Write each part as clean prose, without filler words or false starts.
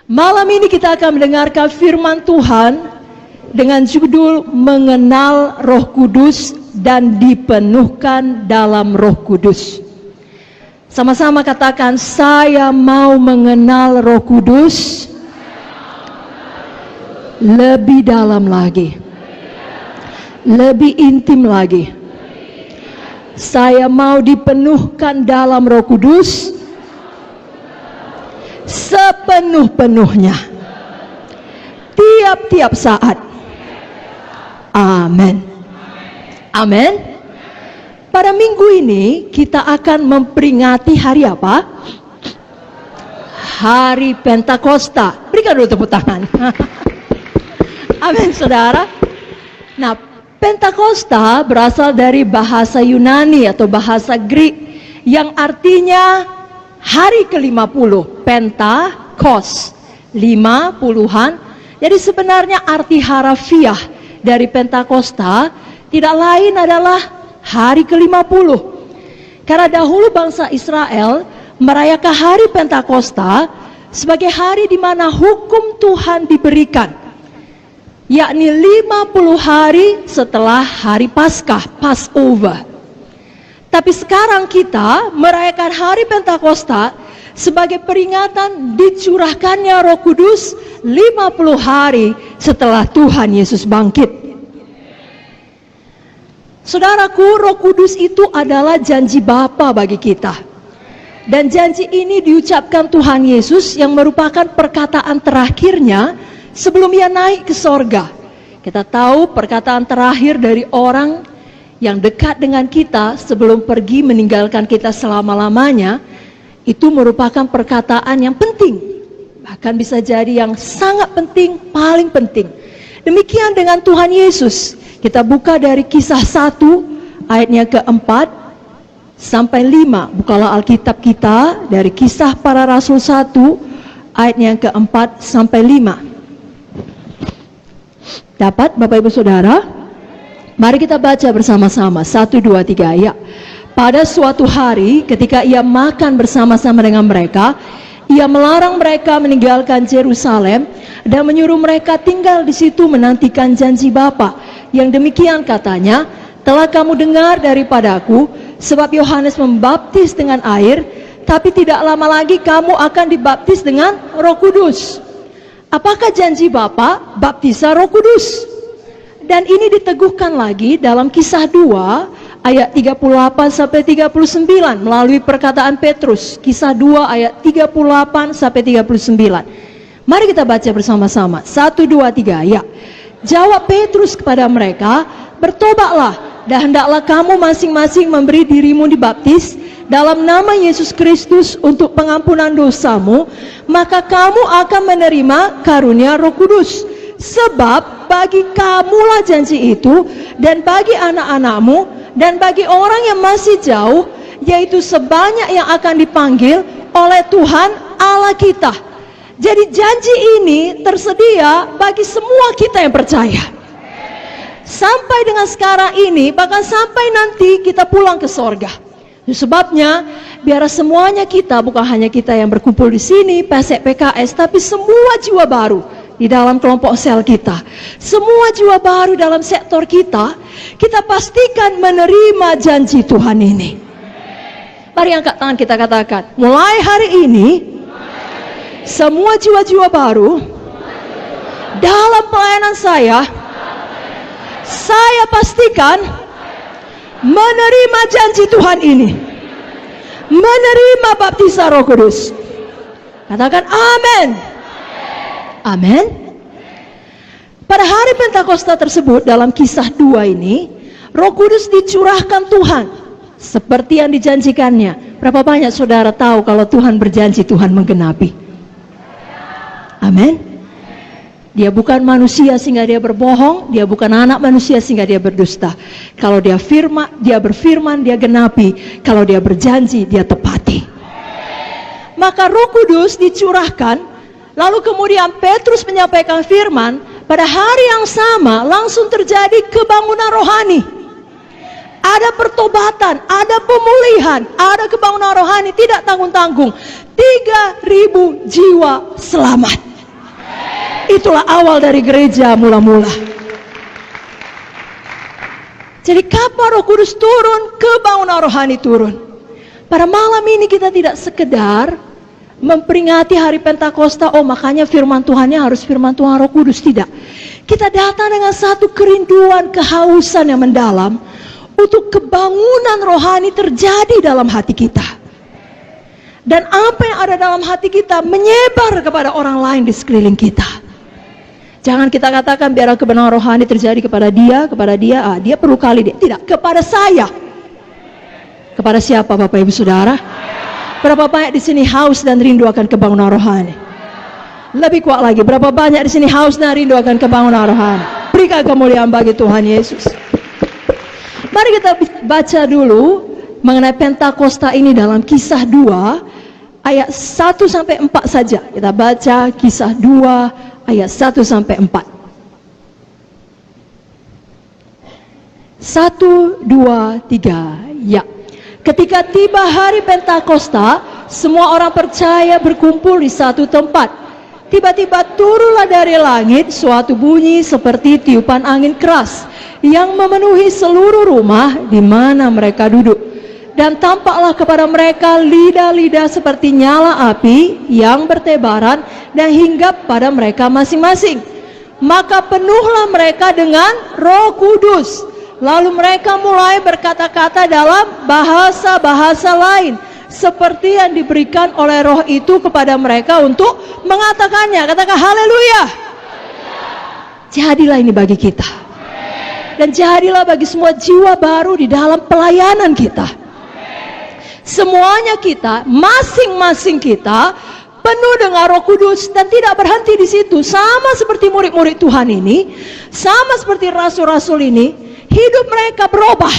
Malam ini kita akan mendengarkan firman Tuhan dengan judul Mengenal Roh Kudus dan Dipenuhkan dalam Roh Kudus. Sama-sama katakan, saya mau mengenal Roh Kudus lebih dalam lagi, lebih intim lagi. Saya mau dipenuhkan dalam Roh Kudus sepenuh-penuhnya, tiap-tiap saat. Amin. Amin. Pada minggu ini kita akan memperingati hari apa? Hari Pentakosta. Berikan dulu tepuk tangan. Amin, saudara. Nah, Pentakosta berasal dari bahasa Yunani atau bahasa Greek yang artinya hari ke-50, Pentakos, 50-an. Jadi sebenarnya arti harafiah dari Pentakosta tidak lain adalah hari ke-50. Karena dahulu bangsa Israel merayakan hari Pentakosta sebagai hari di mana hukum Tuhan diberikan, yakni 50 hari setelah hari Paskah, Passover. Tapi sekarang kita merayakan hari Pentakosta sebagai peringatan dicurahkannya Roh Kudus 50 hari setelah Tuhan Yesus bangkit. Saudaraku, Roh Kudus itu adalah janji Bapa bagi kita. Dan janji ini diucapkan Tuhan Yesus yang merupakan perkataan terakhirnya sebelum ia naik ke sorga. Kita tahu perkataan terakhir dari orang yang dekat dengan kita sebelum pergi meninggalkan kita selama-lamanya, itu merupakan perkataan yang penting, bahkan bisa jadi yang sangat penting, paling penting. Demikian dengan Tuhan Yesus. Kita buka dari Kisah 1 ayatnya ke-4 sampai 5. Bukalah Alkitab kita dari Kisah Para Rasul 1 ayatnya ke-4 sampai 5. Dapat Bapak Ibu Saudara? Mari kita baca bersama-sama. 1, 2, 3 ya. Pada suatu hari ketika ia makan bersama-sama dengan mereka, ia melarang mereka meninggalkan Yerusalem dan menyuruh mereka tinggal di situ menantikan janji Bapa. Yang demikian katanya, telah kamu dengar daripadaku, sebab Yohanes membaptis dengan air, tapi tidak lama lagi kamu akan dibaptis dengan Roh Kudus. Apakah janji Bapa? Baptisan Roh Kudus. Dan ini diteguhkan lagi dalam Kisah 2 ayat 38 sampai 39 melalui perkataan Petrus. Kisah 2 ayat 38 sampai 39. Mari kita baca bersama-sama. 1, 2, 3 ya. Jawab Petrus kepada mereka, bertobatlah dan hendaklah kamu masing-masing memberi dirimu dibaptis dalam nama Yesus Kristus untuk pengampunan dosamu, maka kamu akan menerima karunia Roh Kudus. Sebab bagi kamulah janji itu, dan bagi anak-anakmu, dan bagi orang yang masih jauh, yaitu sebanyak yang akan dipanggil oleh Tuhan Allah kita. Jadi janji ini tersedia bagi semua kita yang percaya. Sampai dengan sekarang ini, bahkan sampai nanti kita pulang ke sorga. Sebabnya, biar semuanya kita, bukan hanya kita yang berkumpul di sini, PSEK PKS, tapi semua jiwa baru di dalam kelompok sel kita, semua jiwa baru dalam sektor kita, kita pastikan menerima janji Tuhan ini. Mari angkat tangan kita katakan, mulai hari ini, semua jiwa-jiwa baru dalam pelayanan saya pastikan menerima janji Tuhan ini, menerima baptisan Roh Kudus. Katakan amin. Amin. Pada hari Pentakosta tersebut dalam Kisah 2 ini, Roh Kudus dicurahkan Tuhan seperti yang dijanjikannya. Berapa banyak saudara tahu kalau Tuhan berjanji, Tuhan menggenapi? Amin. Dia bukan manusia sehingga dia berbohong, dia bukan anak manusia sehingga dia berdusta. Kalau dia berfirman, dia genapi. Kalau dia berjanji, dia tepati. Maka Roh Kudus dicurahkan. Lalu kemudian Petrus menyampaikan firman, pada hari yang sama langsung terjadi kebangunan rohani. Ada pertobatan, ada pemulihan, ada kebangunan rohani tidak tanggung-tanggung. 3.000 jiwa selamat. Itulah awal dari gereja mula-mula. Jadi kapan Roh Kudus turun, kebangunan rohani turun. Pada malam ini kita tidak sekedar memperingati hari Pentakosta, oh makanya firman Tuhannya harus firman Tuhan Roh Kudus. Tidak. Kita datang dengan satu kerinduan, kehausan yang mendalam untuk kebangunan rohani terjadi dalam hati kita. Dan apa yang ada dalam hati kita menyebar kepada orang lain di sekeliling kita. Jangan kita katakan biar kebenaran rohani terjadi kepada dia, dia perlu kali dia. Tidak, kepada saya. Kepada siapa Bapak Ibu Saudara? Berapa banyak di sini haus dan rindu akan kebangunan rohani? Lebih kuat lagi, berapa banyak di sini haus dan rindu akan kebangunan rohani? Berikan kemuliaan bagi Tuhan Yesus. Mari kita baca dulu mengenai Pentakosta ini dalam Kisah 2 ayat 1 sampai 4 saja. Kita baca Kisah 2 ayat 1 sampai 4. 1, 2, 3. Ya. Ketika tiba hari Pentakosta, semua orang percaya berkumpul di satu tempat. Tiba-tiba turunlah dari langit suatu bunyi seperti tiupan angin keras yang memenuhi seluruh rumah di mana mereka duduk. Dan tampaklah kepada mereka lidah-lidah seperti nyala api yang bertebaran dan hinggap pada mereka masing-masing. Maka penuhlah mereka dengan Roh Kudus. Lalu mereka mulai berkata-kata dalam bahasa-bahasa lain, seperti yang diberikan oleh Roh itu kepada mereka untuk mengatakannya. Katakan haleluya. Jadilah ini bagi kita. Dan jadilah bagi semua jiwa baru di dalam pelayanan kita. Semuanya kita, masing-masing kita penuh dengan Roh Kudus dan tidak berhenti di situ. Sama seperti murid-murid Tuhan ini, sama seperti rasul-rasul ini, hidup mereka berubah.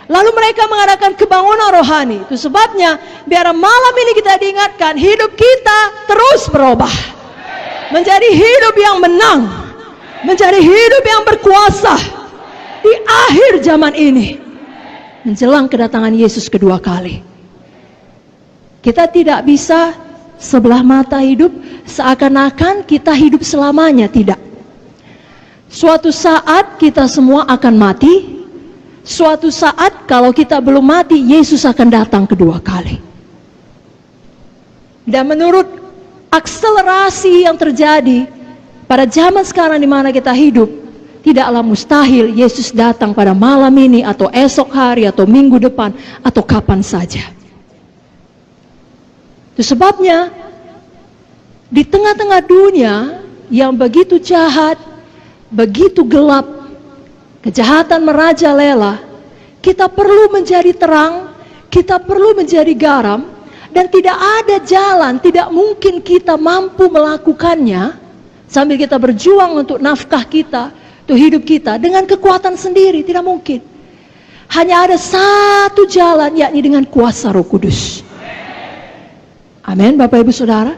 Lalu mereka mengadakan kebangunan rohani. Itu sebabnya biar malam ini kita diingatkan, hidup kita terus berubah. Menjadi hidup yang menang, menjadi hidup yang berkuasa di akhir zaman ini, menjelang kedatangan Yesus kedua kali. Kita tidak bisa sebelah mata hidup seakan-akan kita hidup selamanya. Tidak. Suatu saat kita semua akan mati. Suatu saat kalau kita belum mati, Yesus akan datang kedua kali. Dan menurut akselerasi yang terjadi pada zaman sekarang di mana kita hidup, tidaklah mustahil Yesus datang pada malam ini atau esok hari atau minggu depan atau kapan saja. Itu sebabnya di tengah-tengah dunia yang begitu jahat, begitu gelap, kejahatan merajalela, kita perlu menjadi terang, kita perlu menjadi garam, dan tidak ada jalan, tidak mungkin kita mampu melakukannya sambil kita berjuang untuk nafkah kita, untuk hidup kita dengan kekuatan sendiri, tidak mungkin. Hanya ada satu jalan, yakni dengan kuasa Roh Kudus. Amin, Bapak Ibu Saudara.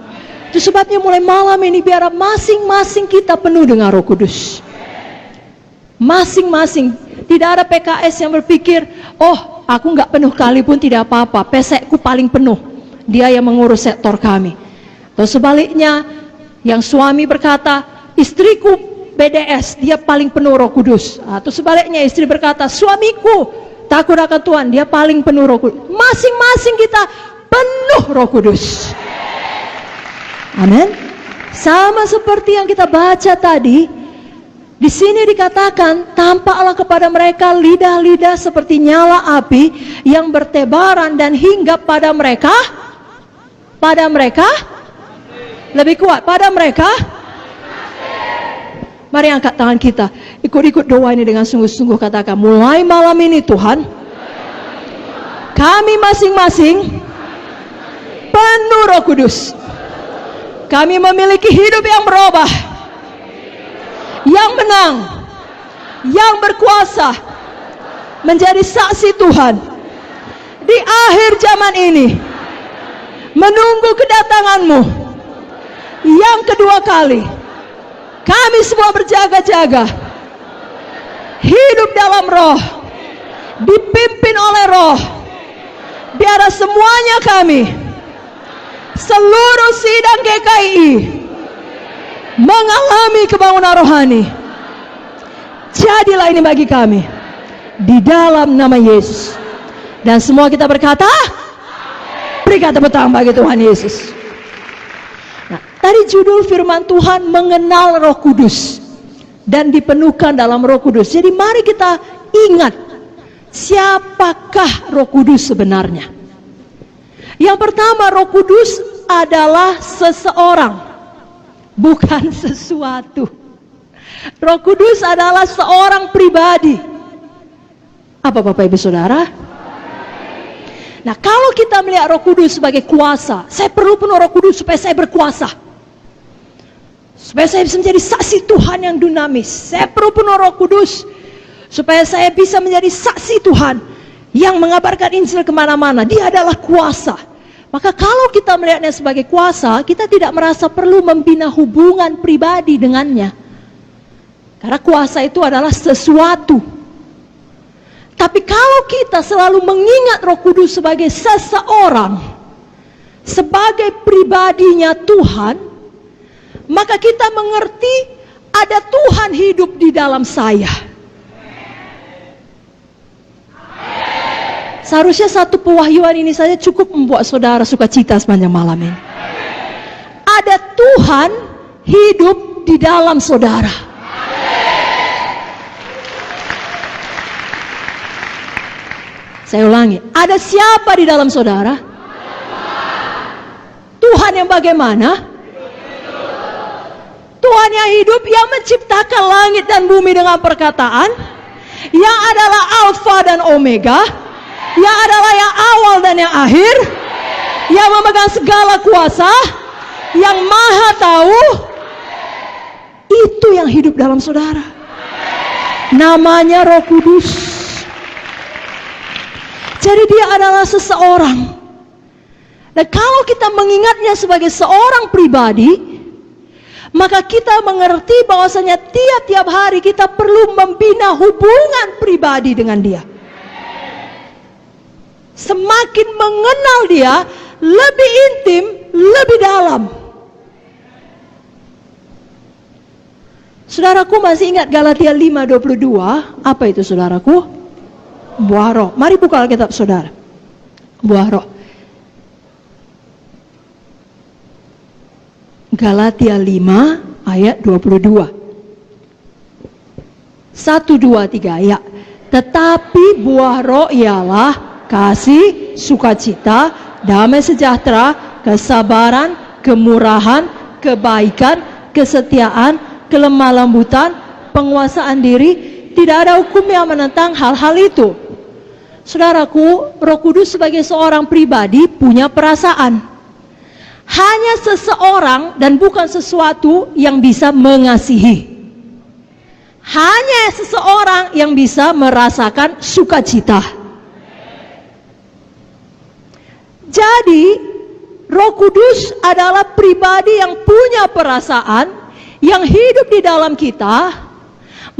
Itu sebabnya mulai malam ini biar masing-masing kita penuh dengan Roh Kudus. Masing-masing. Tidak ada PKS yang berpikir, oh aku nggak penuh kali pun tidak apa-apa, pesekku paling penuh, dia yang mengurus sektor kami. Atau sebaliknya, yang suami berkata, istriku BDS, dia paling penuh Roh Kudus. Atau sebaliknya, istri berkata, suamiku takut akan Tuhan, dia paling penuh Roh Kudus. Masing-masing kita penuh Roh Kudus. Amin. Sama seperti yang kita baca tadi, di sini dikatakan, tampaklah kepada mereka lidah-lidah seperti nyala api yang bertebaran dan hinggap pada mereka. Pada mereka? Lebih kuat, pada mereka? Mari angkat tangan kita, ikut-ikut doa ini dengan sungguh-sungguh, katakan, mulai malam ini Tuhan, kami masing-masing penuh Roh Kudus. Kami memiliki hidup yang berubah, yang menang, yang berkuasa, menjadi saksi Tuhan di akhir zaman ini, menunggu kedatangan-Mu yang kedua kali. Kami semua berjaga-jaga, hidup dalam Roh, dipimpin oleh Roh. Biar semuanya kami, seluruh sidang GKI, mengalami kebangunan rohani. Jadilah ini bagi kami di dalam nama Yesus. Dan semua kita berkata, berikan tepuk tangan bagi Tuhan Yesus. Nah, tadi judul firman Tuhan mengenal Roh Kudus dan dipenuhkan dalam Roh Kudus. Jadi mari kita ingat, siapakah Roh Kudus sebenarnya? Yang pertama, Roh Kudus adalah seseorang, bukan sesuatu. Roh Kudus adalah seorang pribadi. Apa Bapak Ibu Saudara? Nah, kalau kita melihat Roh Kudus sebagai kuasa, saya perlu penuh Roh Kudus supaya saya berkuasa, supaya saya bisa menjadi saksi Tuhan yang dinamis. Saya perlu penuh Roh Kudus supaya saya bisa menjadi saksi Tuhan yang mengabarkan Injil kemana-mana. Dia adalah kuasa. Maka kalau kita melihatnya sebagai kuasa, kita tidak merasa perlu membina hubungan pribadi dengannya, karena kuasa itu adalah sesuatu. Tapi kalau kita selalu mengingat Roh Kudus sebagai seseorang, sebagai pribadinya Tuhan, maka kita mengerti ada Tuhan hidup di dalam saya. Seharusnya satu pewahyuan ini saja cukup membuat saudara sukacita sepanjang malam ini. Ada Tuhan hidup di dalam saudara. Saya ulangi, ada siapa di dalam saudara? Tuhan yang bagaimana? Tuhan yang hidup, yang menciptakan langit dan bumi dengan perkataan, yang adalah Alfa dan Omega, yang adalah yang awal dan yang akhir, yang memegang segala kuasa, yang maha tahu. Itu yang hidup dalam saudara. Namanya Roh Kudus. Jadi dia adalah seseorang. Dan kalau kita mengingatnya sebagai seorang pribadi, maka kita mengerti bahwasanya tiap-tiap hari kita perlu membina hubungan pribadi dengan dia. Semakin mengenal dia, lebih intim, lebih dalam. Saudaraku masih ingat Galatia 5:22? Apa itu saudaraku? Buah roh. Mari buka Alkitab saudara. Buah roh. Galatia 5 ayat 22. 1, 2, 3 ya. Tetapi buah roh ialah kasih, sukacita, damai sejahtera, kesabaran, kemurahan, kebaikan, kesetiaan, kelemah lembutan, penguasaan diri. Tidak ada hukum yang menentang hal-hal itu. Saudaraku, Roh Kudus sebagai seorang pribadi punya perasaan. Hanya seseorang dan bukan sesuatu yang bisa mengasihi. Hanya seseorang yang bisa merasakan sukacita. Jadi, Roh Kudus adalah pribadi yang punya perasaan, yang hidup di dalam kita.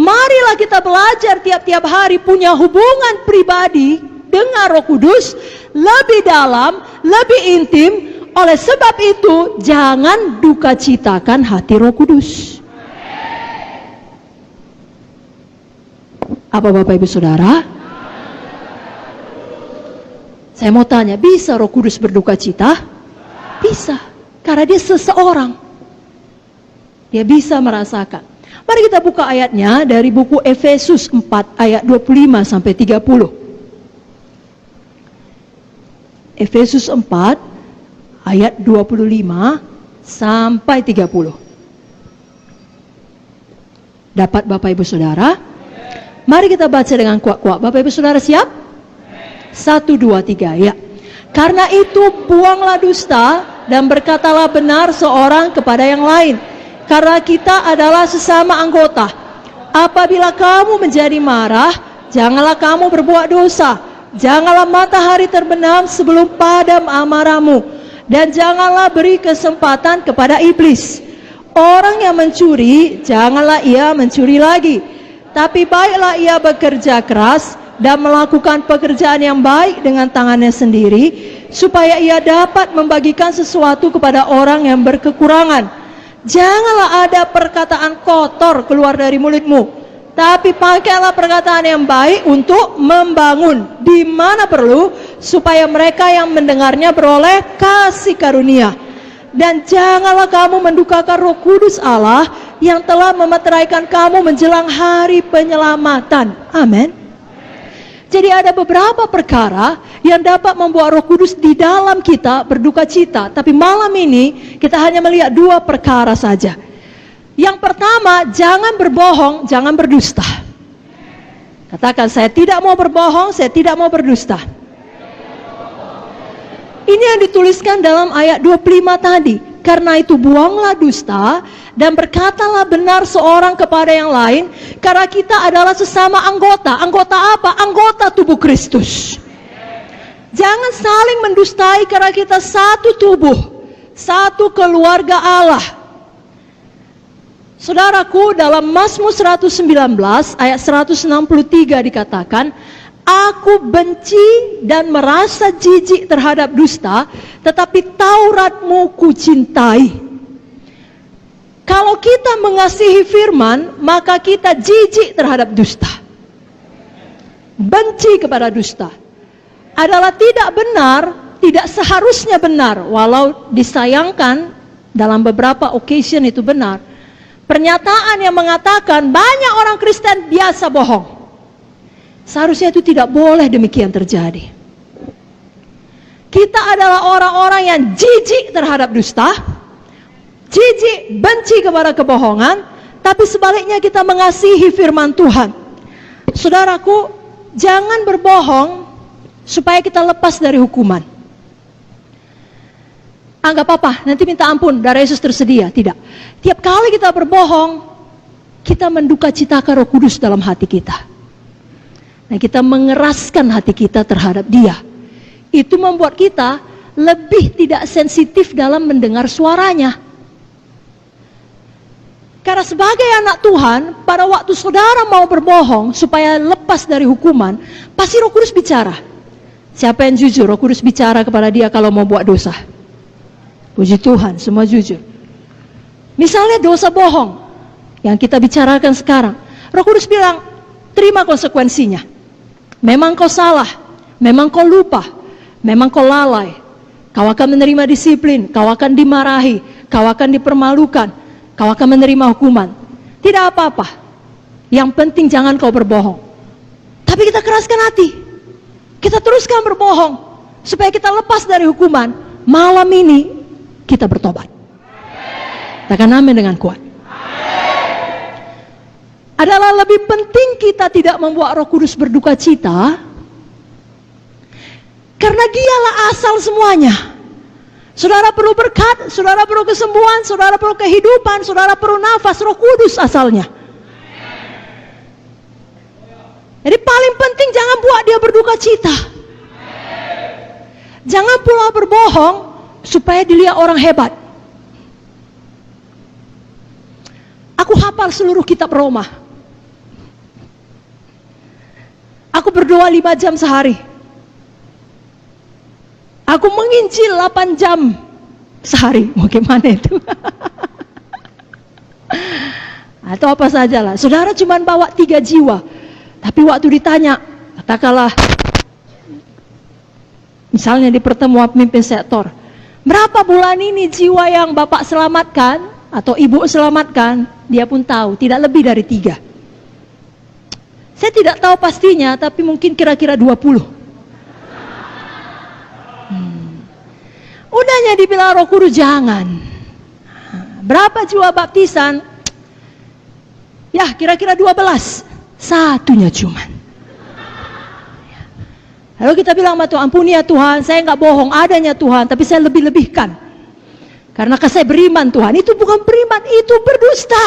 Marilah kita belajar tiap-tiap hari punya hubungan pribadi dengan Roh Kudus lebih dalam, lebih intim. Oleh sebab itu, jangan duka citakan hati Roh Kudus. Apa Bapak Ibu Saudara? Saya mau tanya, bisa Roh Kudus berduka cita? Bisa, karena dia seseorang. Dia bisa merasakan. Mari kita buka ayatnya dari buku Efesus 4 ayat 25 sampai 30. Efesus 4 ayat 25 sampai 30. Dapat Bapak Ibu Saudara? Mari kita baca dengan kuat-kuat. Bapak Ibu Saudara siap? 1, 2, 3 ya. Karena itu buanglah dusta dan berkatalah benar seorang kepada yang lain. Karena kita adalah sesama anggota. Apabila kamu menjadi marah, janganlah kamu berbuat dosa. Janganlah matahari terbenam sebelum padam amarahmu. Dan janganlah beri kesempatan kepada iblis. Orang yang mencuri, janganlah ia mencuri lagi. Tapi baiklah ia bekerja keras dan melakukan pekerjaan yang baik dengan tangannya sendiri, supaya ia dapat membagikan sesuatu kepada orang yang berkekurangan. Janganlah ada perkataan kotor keluar dari mulutmu, tapi pakailah perkataan yang baik untuk membangun di mana perlu, supaya mereka yang mendengarnya beroleh kasih karunia. Dan janganlah kamu mendukakan Roh Kudus Allah yang telah memeteraikan kamu menjelang hari penyelamatan. Amin. Jadi ada beberapa perkara yang dapat membuat Roh Kudus di dalam kita berduka cita. Tapi malam ini kita hanya melihat dua perkara saja. Yang pertama, jangan berbohong, jangan berdusta. Katakan, saya tidak mau berbohong, saya tidak mau berdusta. Ini yang dituliskan dalam ayat 25 tadi. Karena itu buanglah dusta dan berkatalah benar seorang kepada yang lain, karena kita adalah sesama anggota. Anggota apa? Anggota tubuh Kristus. Jangan saling mendustai, karena kita satu tubuh, satu keluarga Allah. Saudaraku, dalam Mazmur 119 ayat 163 dikatakan, aku benci dan merasa jijik terhadap dusta, tetapi Tauratmu ku cintai. Kalau kita mengasihi firman, maka kita jijik terhadap dusta. Benci kepada dusta adalah tidak benar, tidak seharusnya benar, walau disayangkan dalam beberapa occasion itu benar. Pernyataan yang mengatakan banyak orang Kristen biasa bohong. Seharusnya itu tidak boleh demikian terjadi. Kita adalah orang-orang yang jijik terhadap dusta, jijik, benci kepada kebohongan, tapi sebaliknya kita mengasihi firman Tuhan. Saudaraku, jangan berbohong supaya kita lepas dari hukuman. Anggap apa? Nanti minta ampun, darah Yesus tersedia. Tidak. Tiap kali kita berbohong, kita menduka citakan Roh Kudus dalam hati kita. Nah, kita mengeraskan hati kita terhadap Dia. Itu membuat kita lebih tidak sensitif dalam mendengar suaranya. Karena sebagai anak Tuhan, pada waktu saudara mau berbohong supaya lepas dari hukuman, pasti Roh Kudus bicara. Siapa yang jujur? Roh Kudus bicara kepada dia kalau mau buat dosa. Puji Tuhan, semua jujur. Misalnya dosa bohong yang kita bicarakan sekarang, Roh Kudus bilang, terima konsekuensinya. Memang kau salah, memang kau lupa, memang kau lalai. Kau akan menerima disiplin, kau akan dimarahi, kau akan dipermalukan, kau akan menerima hukuman. Tidak apa-apa. Yang penting jangan kau berbohong. Tapi kita keraskan hati. Kita teruskan berbohong supaya kita lepas dari hukuman. Malam ini kita bertobat. Katakan amin dengan kuat. Adalah lebih penting kita tidak membuat Roh Kudus berduka cita, karena Dialah asal semuanya. Saudara perlu berkat, saudara perlu kesembuhan, saudara perlu kehidupan, saudara perlu nafas, Roh Kudus asalnya. Jadi paling penting jangan buat dia berduka cita. Jangan pula berbohong supaya dilihat orang hebat. Aku hafal seluruh kitab Roma. Aku berdoa 5 jam sehari. Aku menginjil 8 jam sehari. Mau gimana itu? Atau apa sajalah. Saudara cuma bawa 3 jiwa. Tapi waktu ditanya, katakanlah, misalnya di pertemuan pemimpin sektor, berapa bulan ini jiwa yang Bapak selamatkan atau Ibu selamatkan? Dia pun tahu, tidak lebih dari 3. Saya tidak tahu pastinya, tapi mungkin kira-kira 20. Udahnya dibilang Roh Kudus jangan. Berapa jiwa baptisan? Ya, kira-kira 12. Satunya cuman. Lalu kita bilang sama Tuhan, ampuni ya Tuhan, saya nggak bohong, adanya Tuhan, tapi saya lebih-lebihkan. Karena saya beriman Tuhan, itu bukan beriman, itu berdusta.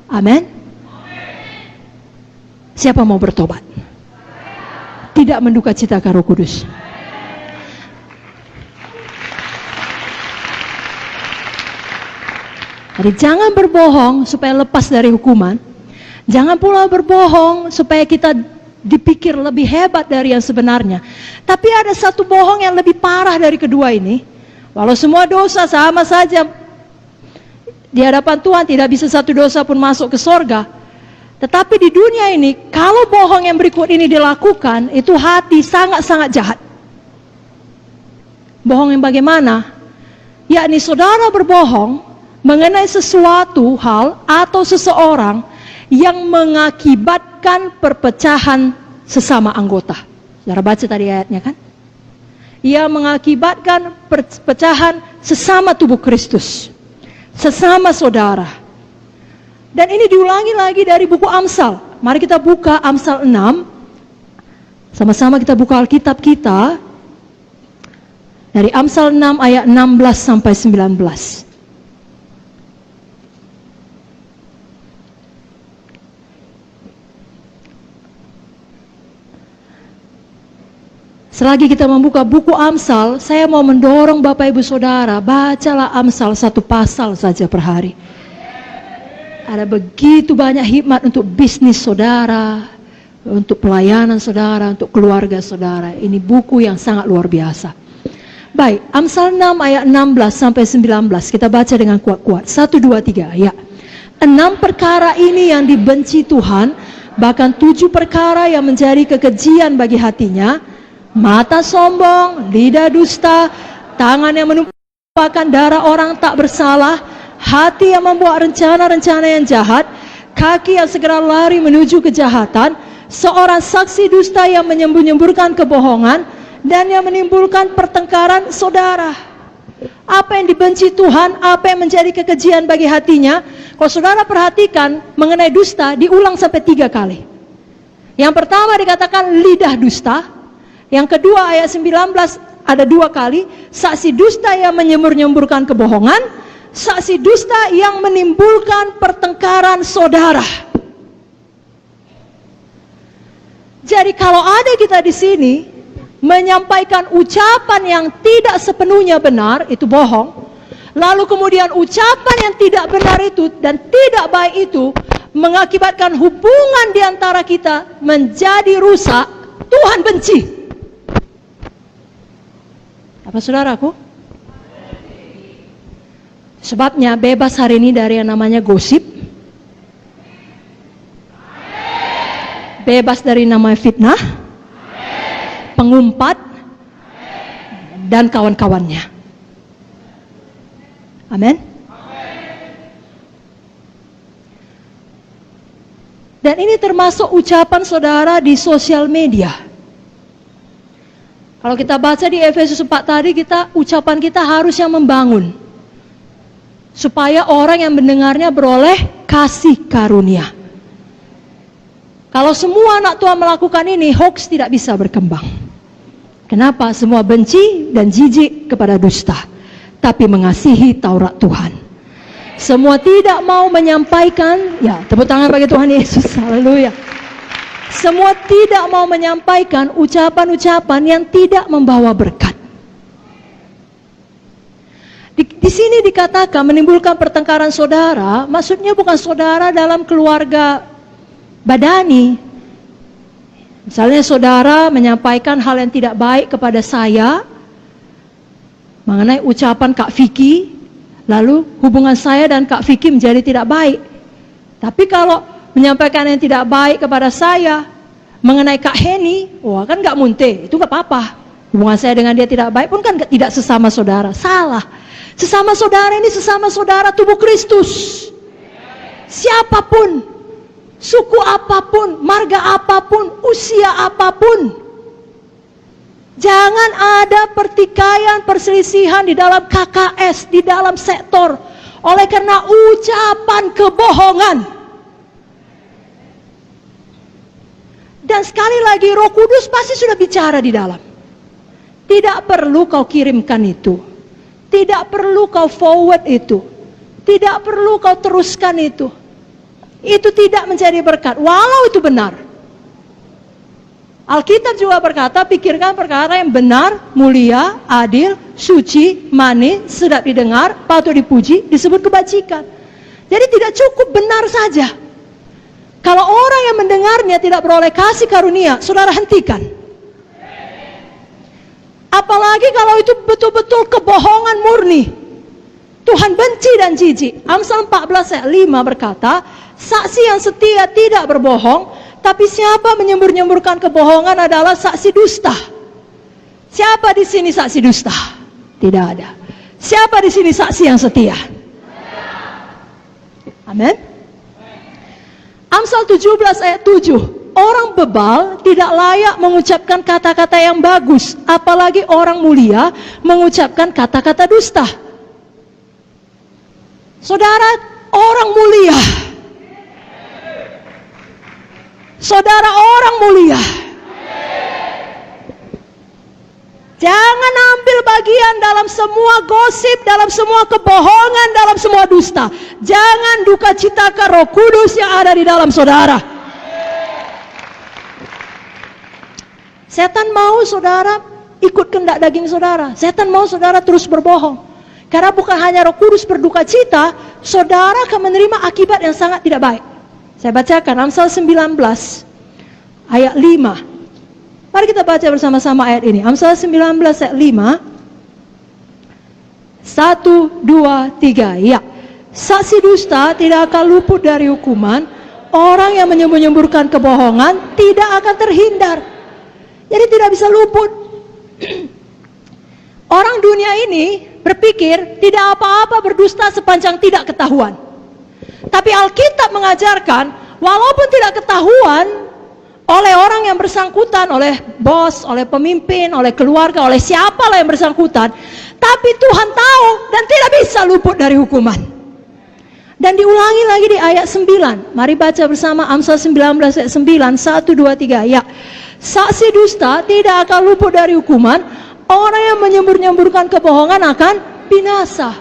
Amin. Siapa mau bertobat? Tidak menduka citakan Roh Kudus. Jadi jangan berbohong supaya lepas dari hukuman. Jangan pula berbohong supaya kita dipikir lebih hebat dari yang sebenarnya. Tapi ada satu bohong yang lebih parah dari kedua ini. Walau semua dosa sama saja di hadapan Tuhan, tidak bisa satu dosa pun masuk ke sorga. Tetapi di dunia ini, kalau bohong yang berikut ini dilakukan, itu hati sangat-sangat jahat. Bohong yang bagaimana? Yakni saudara berbohong mengenai sesuatu hal atau seseorang yang mengakibatkan perpecahan sesama anggota. Saudara baca tadi ayatnya kan? Ia mengakibatkan perpecahan sesama tubuh Kristus, sesama saudara. Dan ini diulangi lagi dari buku Amsal. Mari kita buka Amsal 6. Sama-sama kita buka Alkitab kita. Dari Amsal 6 ayat 16 sampai 19. Selagi kita membuka buku Amsal, saya mau mendorong Bapak Ibu Saudara, bacalah Amsal satu pasal saja per hari. Ada begitu banyak hikmat untuk bisnis saudara, untuk pelayanan saudara, untuk keluarga saudara. Ini buku yang sangat luar biasa. Baik, Amsal 6 ayat 16 sampai 19, kita baca dengan kuat-kuat. 1, 2, 3, ya. 6 perkara ini yang dibenci Tuhan, bahkan 7 perkara yang menjadi kekejian bagi hatinya: mata sombong, lidah dusta, tangan yang menumpahkan darah orang tak bersalah, hati yang membuat rencana-rencana yang jahat, kaki yang segera lari menuju kejahatan, seorang saksi dusta yang menyembur-nyemburkan kebohongan, dan yang menimbulkan pertengkaran saudara. Apa yang dibenci Tuhan, apa yang menjadi kekejian bagi hatinya? Kalau saudara perhatikan mengenai dusta, diulang sampai 3 kali. Yang pertama dikatakan lidah dusta. Yang kedua ayat 19 ada 2 kali, saksi dusta yang menyembur-nyemburkan kebohongan, saksi dusta yang menimbulkan pertengkaran saudara. Jadi kalau ada kita di sini menyampaikan ucapan yang tidak sepenuhnya benar, itu bohong. Lalu kemudian ucapan yang tidak benar itu dan tidak baik itu mengakibatkan hubungan di antara kita menjadi rusak, Tuhan benci. Apa saudaraku? Sebabnya bebas hari ini dari yang namanya gosip, bebas dari namanya fitnah, pengumpat, dan kawan-kawannya. Amin. Dan ini termasuk ucapan saudara di sosial media. Kalau kita baca di Efesus 4 tadi, ucapan kita harus yang membangun, supaya orang yang mendengarnya beroleh kasih karunia. Kalau semua anak Tuhan melakukan ini, hoax tidak bisa berkembang. Kenapa? Semua benci dan jijik kepada dusta, tapi mengasihi Taurat Tuhan. Semua tidak mau menyampaikan, ya tepuk tangan bagi Tuhan Yesus, haleluya. Semua tidak mau menyampaikan ucapan-ucapan yang tidak membawa berkat. Di sini dikatakan menimbulkan pertengkaran saudara, maksudnya bukan saudara dalam keluarga badani. Misalnya saudara menyampaikan hal yang tidak baik kepada saya mengenai ucapan Kak Vicky, lalu hubungan saya dan Kak Vicky menjadi tidak baik. Tapi kalau menyampaikan yang tidak baik kepada saya mengenai Kak Heni, wah kan gak munte, itu gak apa-apa. Hubungan saya dengan dia tidak baik pun kan tidak sesama saudara. Salah. Sesama saudara ini sesama saudara tubuh Kristus. Siapapun, suku apapun, marga apapun, usia apapun, jangan ada pertikaian, perselisihan di dalam KKS, di dalam sektor, oleh karena ucapan kebohongan. Dan sekali lagi Roh Kudus pasti sudah bicara di dalam. Tidak perlu kau kirimkan itu, tidak perlu kau forward itu, tidak perlu kau teruskan itu. Itu tidak menjadi berkat, walau itu benar. Alkitab juga berkata, pikirkan perkara yang benar, mulia, adil, suci, manis, sedap didengar, patut dipuji, disebut kebajikan. Jadi tidak cukup benar saja. Kalau orang yang mendengarnya tidak beroleh kasih karunia, saudara hentikan. Apalagi kalau itu betul-betul kebohongan murni. Tuhan benci dan jijik. Amsal 14 ayat 5 berkata, saksi yang setia tidak berbohong, tapi siapa menyembur-nyemburkan kebohongan adalah saksi dusta. Siapa di sini saksi dusta? Tidak ada. Siapa di sini saksi yang setia? Amin. Amsal 17 ayat 7. Orang bebal tidak layak mengucapkan kata-kata yang bagus, apalagi orang mulia mengucapkan kata-kata dusta. Saudara, orang mulia. Saudara, orang mulia. Jangan ambil bagian dalam semua gosip, dalam semua kebohongan, dalam semua dusta. Jangan duka citakan Roh Kudus yang ada di dalam saudara. Setan mau saudara ikut kehendak daging saudara. Setan mau saudara terus berbohong. Karena bukan hanya Roh Kudus berduka cita, saudara akan menerima akibat yang sangat tidak baik. Saya bacakan Amsal 19 ayat 5. Mari kita baca bersama-sama ayat ini. Amsal 19 ayat 5. 1, 2, 3. Ya. Saksi dusta tidak akan luput dari hukuman. Orang yang menyembur-nyemburkan kebohongan tidak akan terhindar. Jadi tidak bisa luput. Orang dunia ini berpikir tidak apa-apa berdusta sepanjang tidak ketahuan. Tapi Alkitab mengajarkan walaupun tidak ketahuan oleh orang yang bersangkutan, oleh bos, oleh pemimpin, oleh keluarga, oleh siapalah yang bersangkutan, tapi Tuhan tahu dan tidak bisa luput dari hukuman. Dan diulangi lagi di ayat 9. Mari baca bersama Amsal 19 ayat 9. 1, 2, 3. Ya. Saksi dusta tidak akan luput dari hukuman. Orang yang menyembur-nyemburkan kebohongan akan binasa.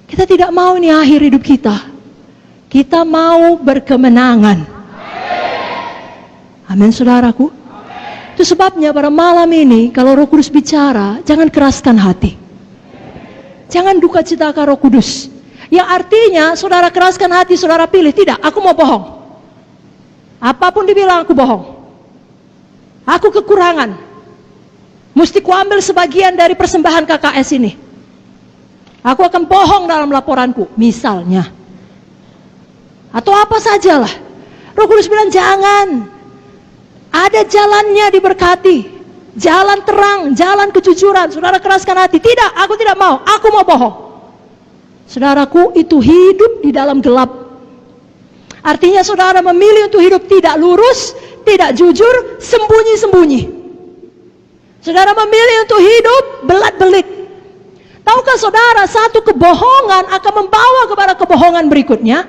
Kita tidak mau ini akhir hidup kita. Kita mau berkemenangan. Amin saudaraku. Itu sebabnya pada malam ini kalau Roh Kudus bicara, jangan keraskan hati. Jangan duka citakan Roh Kudus. Yang artinya saudara keraskan hati, saudara pilih, tidak, aku mau bohong. Apapun dibilang aku bohong. Aku kekurangan. Mesti kuambil sebagian dari persembahan KKS ini. Aku akan bohong dalam laporanku, misalnya. Atau apa sajalah. Roh Kudus bilang jangan. Ada jalannya diberkati. Jalan terang, jalan kejujuran. Saudara keraskan hati. Tidak, aku tidak mau. Aku mau bohong. Saudaraku, itu hidup di dalam gelap. Artinya saudara memilih untuk hidup tidak lurus, tidak jujur, sembunyi-sembunyi. Saudara memilih untuk hidup belat-belit. Tahukah saudara, satu kebohongan akan membawa kepada kebohongan berikutnya,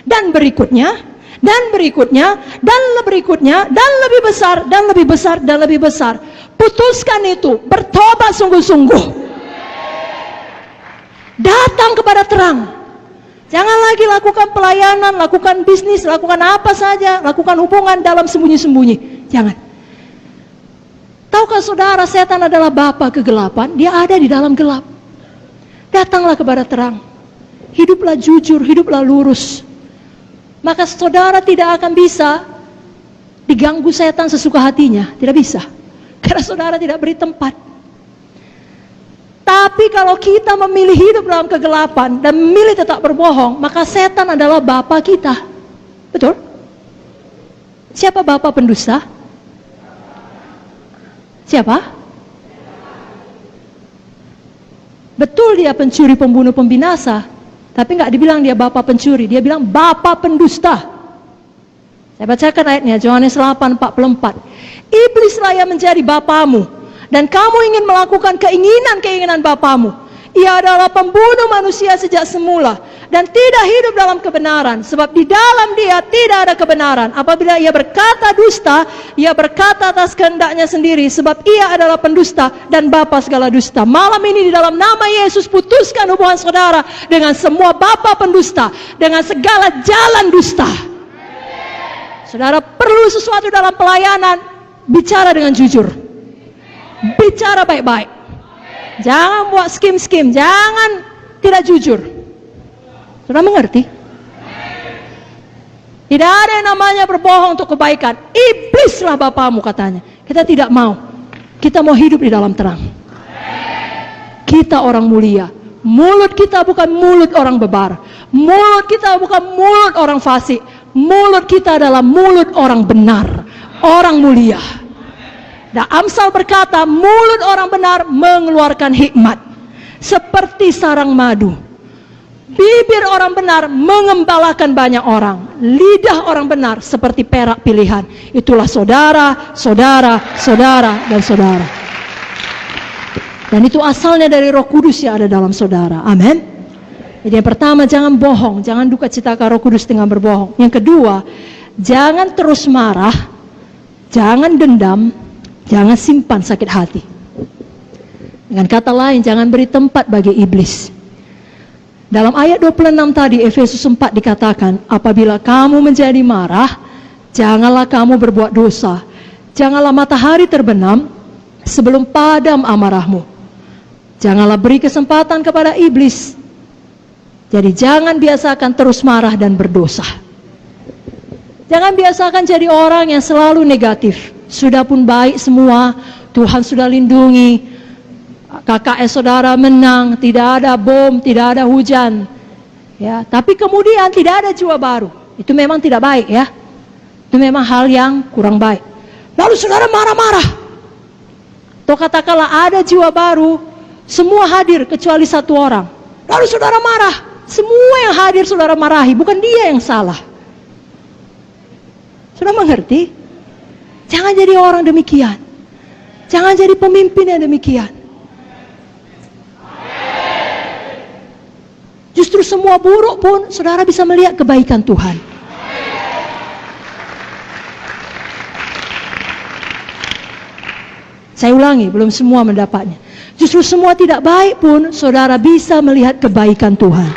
dan berikutnya, dan berikutnya, dan berikutnya, dan lebih besar, dan lebih besar, dan lebih besar. Putuskan itu, bertobat sungguh-sungguh. Datang kepada terang. Jangan lagi lakukan pelayanan, lakukan bisnis, lakukan apa saja, lakukan hubungan dalam sembunyi-sembunyi. Jangan. Tahukah saudara, setan adalah bapa kegelapan, dia ada di dalam gelap. Datanglah kepada terang. Hiduplah jujur, hiduplah lurus. Maka saudara tidak akan bisa diganggu setan sesuka hatinya, tidak bisa. Karena saudara tidak beri tempat. Tapi kalau kita memilih hidup dalam kegelapan dan memilih tetap berbohong, maka setan adalah bapa kita. Betul? Siapa bapa pendusta? Siapa? Betul dia pencuri, pembunuh, pembinasa. Tapi nggak dibilang dia bapa pencuri, dia bilang bapa pendusta. Saya bacakan ayatnya, Yohanes 8:44. Iblislah yang menjadi bapamu. Dan kamu ingin melakukan keinginan-keinginan bapamu. Ia adalah pembunuh manusia sejak semula. Dan tidak hidup dalam kebenaran. Sebab di dalam dia tidak ada kebenaran. Apabila ia berkata dusta, ia berkata atas kehendaknya sendiri. Sebab ia adalah pendusta dan bapa segala dusta. Malam ini di dalam nama Yesus putuskan hubungan saudara dengan semua bapa pendusta. Dengan segala jalan dusta. Saudara perlu sesuatu dalam pelayanan, bicara dengan jujur. Bicara baik-baik. Jangan buat skim-skim. Jangan tidak jujur. Sudah mengerti? Tidak ada yang namanya berbohong untuk kebaikan. Iblislah bapamu katanya. Kita tidak mau. Kita mau hidup di dalam terang. Kita orang mulia. Mulut kita bukan mulut orang bebar. Mulut kita bukan mulut orang fasik. Mulut kita adalah mulut orang benar, orang mulia. Dan Amsal berkata, mulut orang benar mengeluarkan hikmat seperti sarang madu. Bibir orang benar mengembalakan banyak orang. Lidah orang benar seperti perak pilihan. Itulah saudara, saudara, saudara, dan saudara. Dan itu asalnya dari Roh Kudus yang ada dalam saudara. Amin. Jadi yang pertama, jangan bohong, jangan duka citakan Roh Kudus dengan berbohong. Yang kedua, jangan terus marah, jangan dendam, jangan simpan sakit hati. Dengan kata lain, jangan beri tempat bagi iblis. Dalam ayat 26 tadi, Efesus 4 dikatakan, apabila kamu menjadi marah, janganlah kamu berbuat dosa. Janganlah matahari terbenam sebelum padam amarahmu. Janganlah beri kesempatan kepada iblis. Jadi jangan biasakan terus marah dan berdosa. Jangan biasakan jadi orang yang selalu negatif. Sudah pun baik semua, Tuhan sudah lindungi, KKS saudara menang, tidak ada bom, tidak ada hujan. Ya, tapi kemudian tidak ada jiwa baru. Itu memang tidak baik ya. Itu memang hal yang kurang baik. Lalu saudara marah-marah. Atau katakanlah ada jiwa baru, semua hadir kecuali satu orang. Lalu saudara marah. Semua yang hadir saudara marahi, bukan dia yang salah. Sudah mengerti? Jangan jadi orang demikian. Jangan jadi pemimpin yang demikian. Justru semua buruk pun saudara bisa melihat kebaikan Tuhan. Saya ulangi, belum semua mendapatnya. Justru semua tidak baik pun saudara bisa melihat kebaikan Tuhan.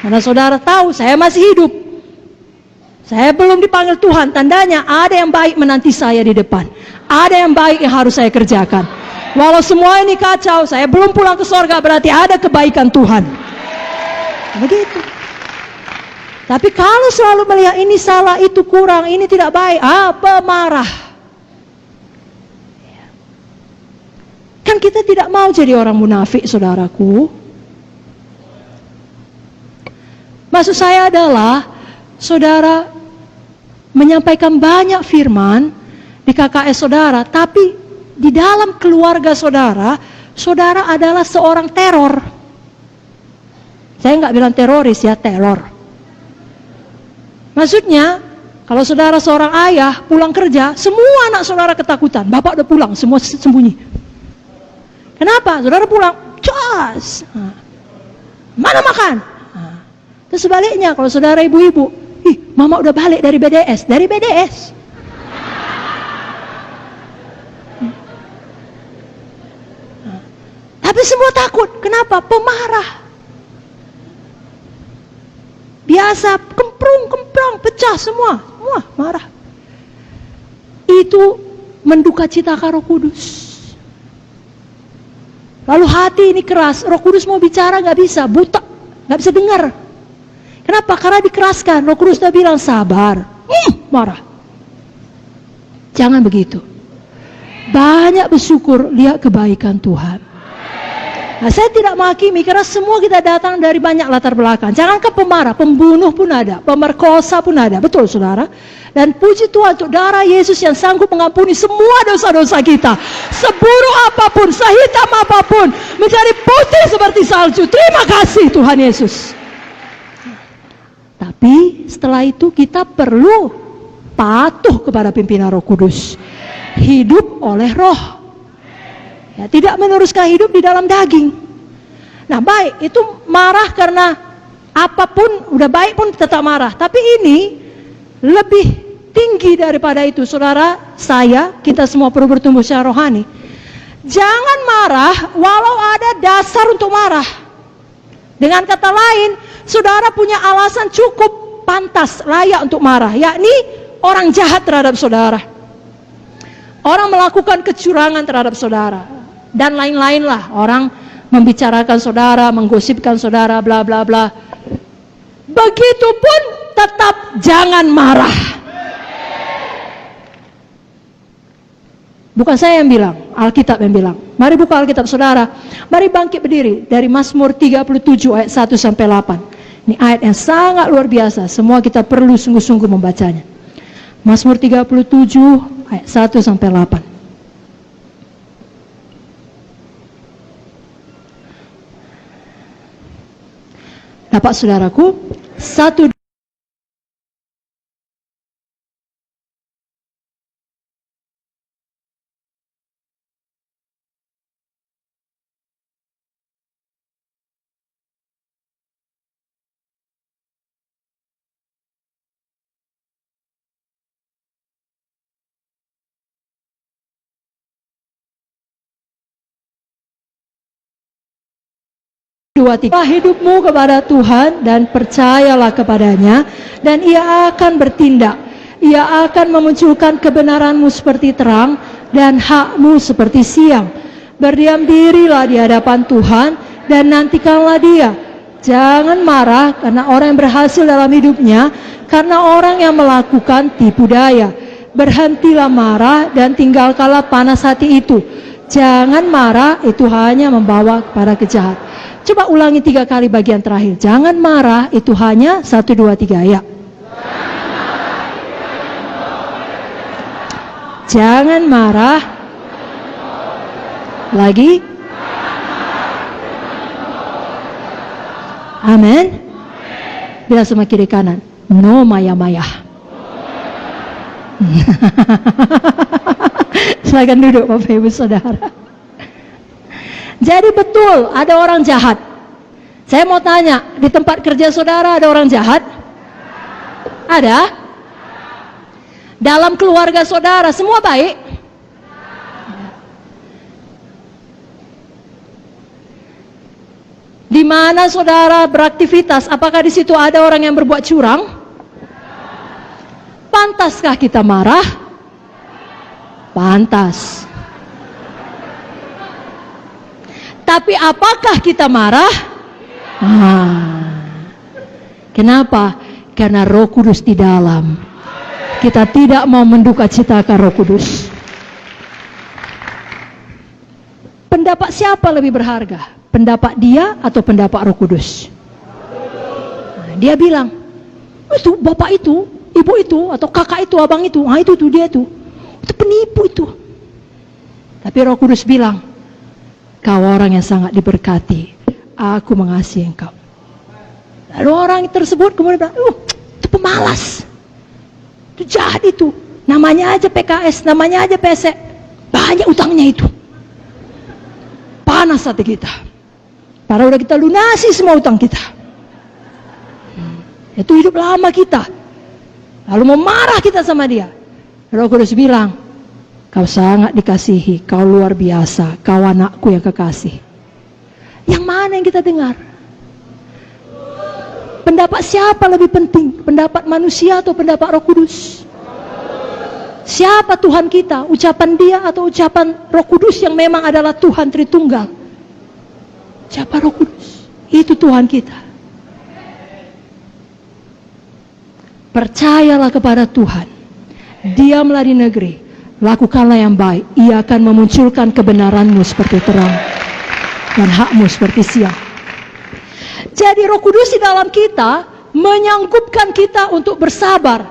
Karena saudara tahu saya masih hidup. Saya belum dipanggil Tuhan, tandanya ada yang baik menanti saya di depan. Ada yang baik yang harus saya kerjakan. Walau semua ini kacau, saya belum pulang ke sorga, berarti ada kebaikan Tuhan. Begitu. Tapi kalau selalu melihat ini salah, itu kurang, ini tidak baik, pemarah. Kan kita tidak mau jadi orang munafik, saudaraku. Maksud saya adalah, saudara menyampaikan banyak firman di KKS saudara, tapi di dalam keluarga saudara, saudara adalah seorang teror. Saya nggak bilang teroris ya, teror. Maksudnya, kalau saudara seorang ayah pulang kerja, semua anak saudara ketakutan. Bapak udah pulang, semua sembunyi. Kenapa? Saudara pulang, cas. Mana makan? Terus sebaliknya, kalau saudara ibu-ibu, mama udah balik dari BDS. Dari BDS. Tapi semua takut. Kenapa? Pemarah. Biasa, kemprung, pecah semua marah. Itu menduka citakan Roh Kudus. Lalu hati ini keras, Roh Kudus mau bicara nggak bisa, buta, nggak bisa dengar. Kenapa? Karena dikeraskan. Roh Kudus sudah bilang sabar, marah. Jangan begitu. Banyak bersyukur lihat kebaikan Tuhan. Nah, saya tidak menghakimi karena semua kita datang dari banyak latar belakang. Jangankan pemarah, pembunuh pun ada, pemerkosa pun ada, betul saudara. Dan puji Tuhan untuk darah Yesus yang sanggup mengampuni semua dosa-dosa kita. Seburuk apapun, sehitam apapun, menjadi putih seperti salju. Terima kasih Tuhan Yesus. Tapi setelah itu kita perlu patuh kepada pimpinan Roh Kudus. Hidup oleh Roh. Ya, tidak meneruskan hidup di dalam daging. Nah baik, itu marah karena apapun, udah baik pun tetap marah. Tapi ini lebih tinggi daripada itu, saudara, saya, kita semua perlu bertumbuh secara rohani. Jangan marah walau ada dasar untuk marah. Dengan kata lain, saudara punya alasan cukup pantas, layak untuk marah, yakni orang jahat terhadap saudara, orang melakukan kecurangan terhadap saudara, dan lain-lain lah, orang membicarakan saudara, menggosipkan saudara, bla bla bla. Begitupun tetap jangan marah. Bukan saya yang bilang, Alkitab yang bilang. Mari buka Alkitab saudara. Mari bangkit berdiri dari Mazmur 37 ayat 1 sampai 8. Ini ayat yang sangat luar biasa. Semua kita perlu sungguh-sungguh membacanya. Mazmur 37 ayat 1 sampai 8. Dapat saudaraku? 1 2, 3. Hidupmu kepada Tuhan dan percayalah kepadanya, dan ia akan bertindak. Ia akan memunculkan kebenaranmu seperti terang dan hakmu seperti siang. Berdiam dirilah di hadapan Tuhan dan nantikanlah dia. Jangan marah karena orang yang berhasil dalam hidupnya, karena orang yang melakukan tipu daya. Berhentilah marah dan tinggalkanlah panas hati itu. Jangan marah, itu hanya membawa kepada kejahatan. Coba ulangi 3 kali bagian terakhir. Jangan marah, itu hanya 1, 2, 3 ya. Jangan marah. Lagi. Amin. Bila sama kiri kanan. No maya-maya. Silakan duduk Bapak Ibu Saudara. Jadi betul ada orang jahat. Saya mau tanya, di tempat kerja saudara ada orang jahat? Ada? Dalam keluarga saudara semua baik? Di mana saudara beraktivitas, apakah di situ ada orang yang berbuat curang? Pantaskah kita marah? Pantas. Tapi apakah kita marah? Kenapa? Karena Roh Kudus di dalam. Kita tidak mau mendukacitakan Roh Kudus. Pendapat siapa lebih berharga? Pendapat dia atau pendapat Roh Kudus? Dia bilang, itu bapak itu, ibu itu, atau kakak itu, abang itu, itu dia itu penipu itu. Tapi Roh Kudus bilang, kau orang yang sangat diberkati, aku mengasihi engkau. Lalu orang tersebut kemudian bilang, itu pemalas, itu jahat itu, namanya aja PKS, namanya aja PSE, banyak utangnya itu. Panas hati kita, padahal udah kita lunasi semua utang kita. Itu hidup lama kita, lalu memarah kita sama dia. Roh Kudus bilang, kau sangat dikasihi, kau luar biasa, kau anakku yang kekasih. Yang mana yang kita dengar? Pendapat siapa lebih penting? Pendapat manusia atau pendapat Roh Kudus? Siapa Tuhan kita? Ucapan dia atau ucapan Roh Kudus yang memang adalah Tuhan Tritunggal? Siapa Roh Kudus? Itu Tuhan kita. Percayalah kepada Tuhan. Diamlah di negeri. Lakukanlah yang baik, ia akan memunculkan kebenaranmu seperti terang dan hakmu seperti siang. Jadi Roh Kudus di dalam kita menyanggupkan kita untuk bersabar.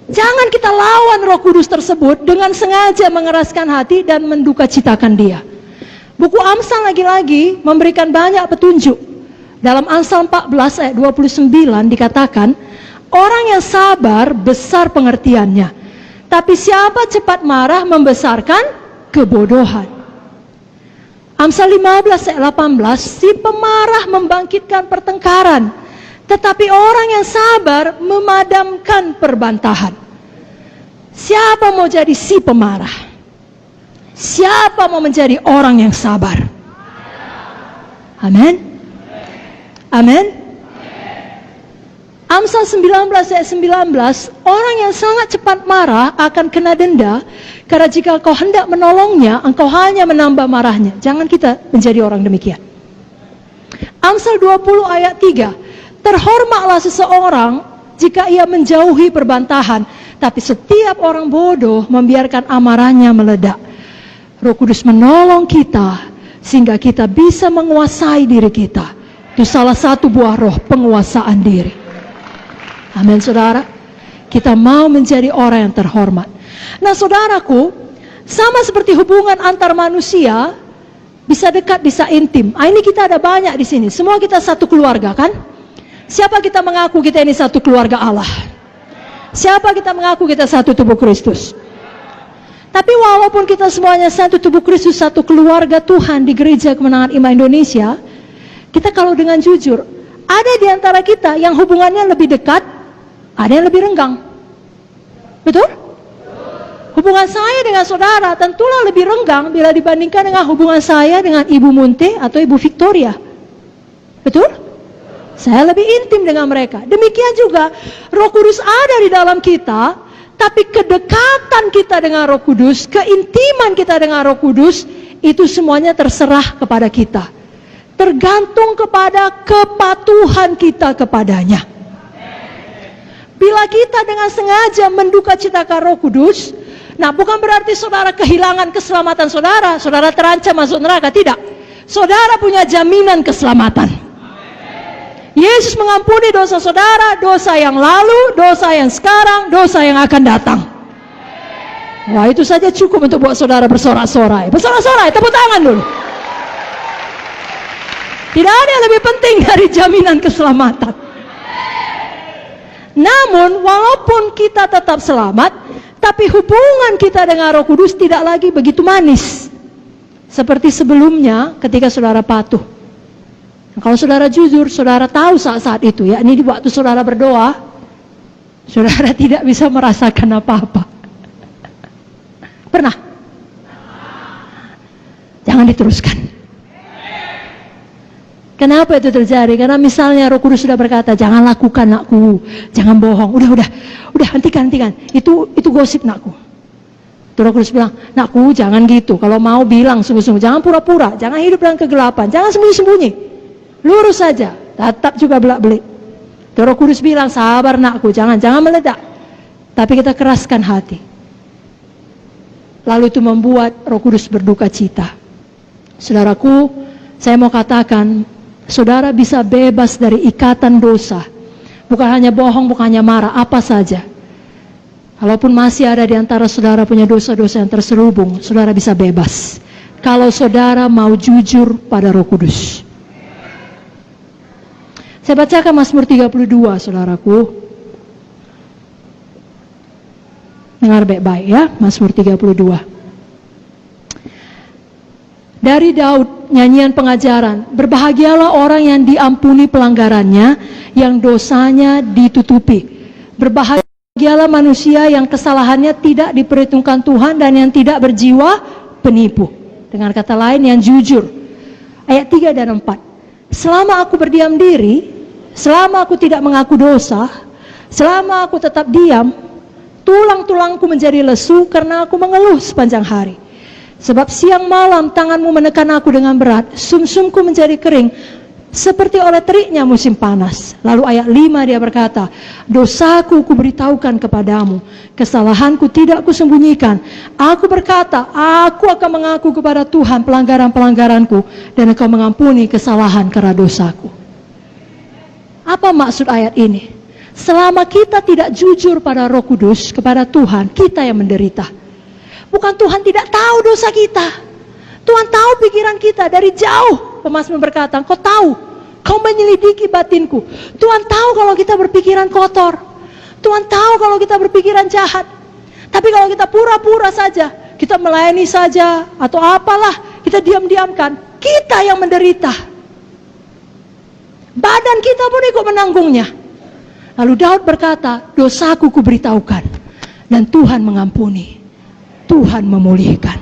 Jangan kita lawan Roh Kudus tersebut dengan sengaja mengeraskan hati dan mendukacitakan dia. Buku Amsal lagi-lagi memberikan banyak petunjuk. Dalam Amsal 14 ayat 29 dikatakan, orang yang sabar besar pengertiannya. Tapi siapa cepat marah membesarkan kebodohan. Amsal 15 ayat 18, si pemarah membangkitkan pertengkaran, tetapi orang yang sabar memadamkan perbantahan. Siapa mau jadi si pemarah? Siapa mau menjadi orang yang sabar? Amin. Amin. Amsal 19 ayat 19, orang yang sangat cepat marah akan kena denda, karena jika kau hendak menolongnya, engkau hanya menambah marahnya. Jangan kita menjadi orang demikian. Amsal 20 ayat 3, terhormatlah seseorang jika ia menjauhi perbantahan, Tapi setiap orang bodoh membiarkan amarahnya meledak. Roh Kudus menolong kita sehingga kita bisa menguasai diri kita. Itu salah satu buah roh, penguasaan diri. Amin, saudara. Kita mau menjadi orang yang terhormat. Nah, saudaraku, sama seperti hubungan antar manusia, bisa dekat, bisa intim. Ini kita ada banyak di sini. Semua kita satu keluarga, kan? Siapa kita mengaku kita ini satu keluarga Allah? Siapa kita mengaku kita satu tubuh Kristus? Tapi walaupun kita semuanya satu tubuh Kristus, satu keluarga Tuhan di Gereja Kemenangan Iman Indonesia, kita kalau dengan jujur, ada di antara kita yang hubungannya lebih dekat, ada yang lebih renggang. Betul? Hubungan saya dengan saudara tentulah lebih renggang bila dibandingkan dengan hubungan saya dengan Ibu Munte atau Ibu Victoria. Betul? Saya lebih intim dengan mereka. Demikian juga Roh Kudus ada di dalam kita, tapi kedekatan kita dengan Roh Kudus, keintiman kita dengan Roh Kudus, itu semuanya terserah kepada kita. Tergantung kepada kepatuhan kita kepadanya. Bila kita dengan sengaja menduka citakan Roh Kudus, nah bukan berarti saudara kehilangan keselamatan saudara, saudara terancam masuk neraka, tidak. Saudara punya jaminan keselamatan. Yesus mengampuni dosa saudara, dosa yang lalu, dosa yang sekarang, dosa yang akan datang. Wah, itu saja cukup untuk buat saudara bersorak-sorai. Bersorak-sorai, tepuk tangan dulu. Tidak ada yang lebih penting dari jaminan keselamatan. Namun, walaupun kita tetap selamat, tapi hubungan kita dengan Roh Kudus tidak lagi begitu manis seperti sebelumnya ketika saudara patuh. Kalau saudara jujur, saudara tahu saat-saat itu, ya, ini di waktu saudara berdoa, saudara tidak bisa merasakan apa-apa. Pernah? Jangan diteruskan. Kenapa itu terjadi? Karena misalnya Roh Kudus sudah berkata, jangan lakukan nakku, jangan bohong. Udah, hentikan. Itu gosip nakku. Roh Kudus bilang, nakku jangan gitu. Kalau mau bilang sungguh-sungguh, jangan pura-pura, jangan hidup dalam kegelapan, jangan sembunyi-sembunyi. Lurus saja, tetap juga belak-belik. Roh Kudus bilang, sabar nakku, jangan meledak. Tapi kita keraskan hati. Lalu itu membuat Roh Kudus berduka cita. Saudaraku, saya mau katakan, saudara bisa bebas dari ikatan dosa. Bukan hanya bohong, bukan hanya marah, apa saja. Kalaupun masih ada di antara saudara punya dosa-dosa yang terselubung, saudara bisa bebas. Kalau saudara mau jujur pada Roh Kudus. Saya bacakan Mazmur 32, saudaraku. Dengar baik-baik ya, Mazmur 32. Dari Daud, nyanyian pengajaran, berbahagialah orang yang diampuni pelanggarannya, yang dosanya ditutupi. Berbahagialah manusia yang kesalahannya tidak diperhitungkan Tuhan dan yang tidak berjiwa penipu. Dengan kata lain, yang jujur. Ayat 3 dan 4. Selama aku berdiam diri, selama aku tidak mengaku dosa, selama aku tetap diam, tulang-tulangku menjadi lesu karena aku mengeluh sepanjang hari. Sebab siang malam tanganmu menekan aku dengan berat, sumsumku menjadi kering, seperti oleh teriknya musim panas. Lalu ayat 5 dia berkata, dosaku kuberitahukan kepadamu, kesalahanku tidak kusembunyikan. Aku berkata, aku akan mengaku kepada Tuhan pelanggaran-pelanggaranku, dan Engkau mengampuni kesalahan karena dosaku. Apa maksud ayat ini? Selama kita tidak jujur pada Roh Kudus, kepada Tuhan, kita yang menderita. Bukan Tuhan tidak tahu dosa kita. Tuhan tahu pikiran kita dari jauh. Pemazmur berkata, Kau tahu, Kau menyelidiki batinku. Tuhan tahu kalau kita berpikiran kotor. Tuhan tahu kalau kita berpikiran jahat. Tapi kalau kita pura-pura saja, kita melayani saja, atau apalah, kita diam-diamkan, kita yang menderita. Badan kita pun ikut menanggungnya. Lalu Daud berkata, dosaku kuberitahukan, dan Tuhan mengampuni. Tuhan memulihkan.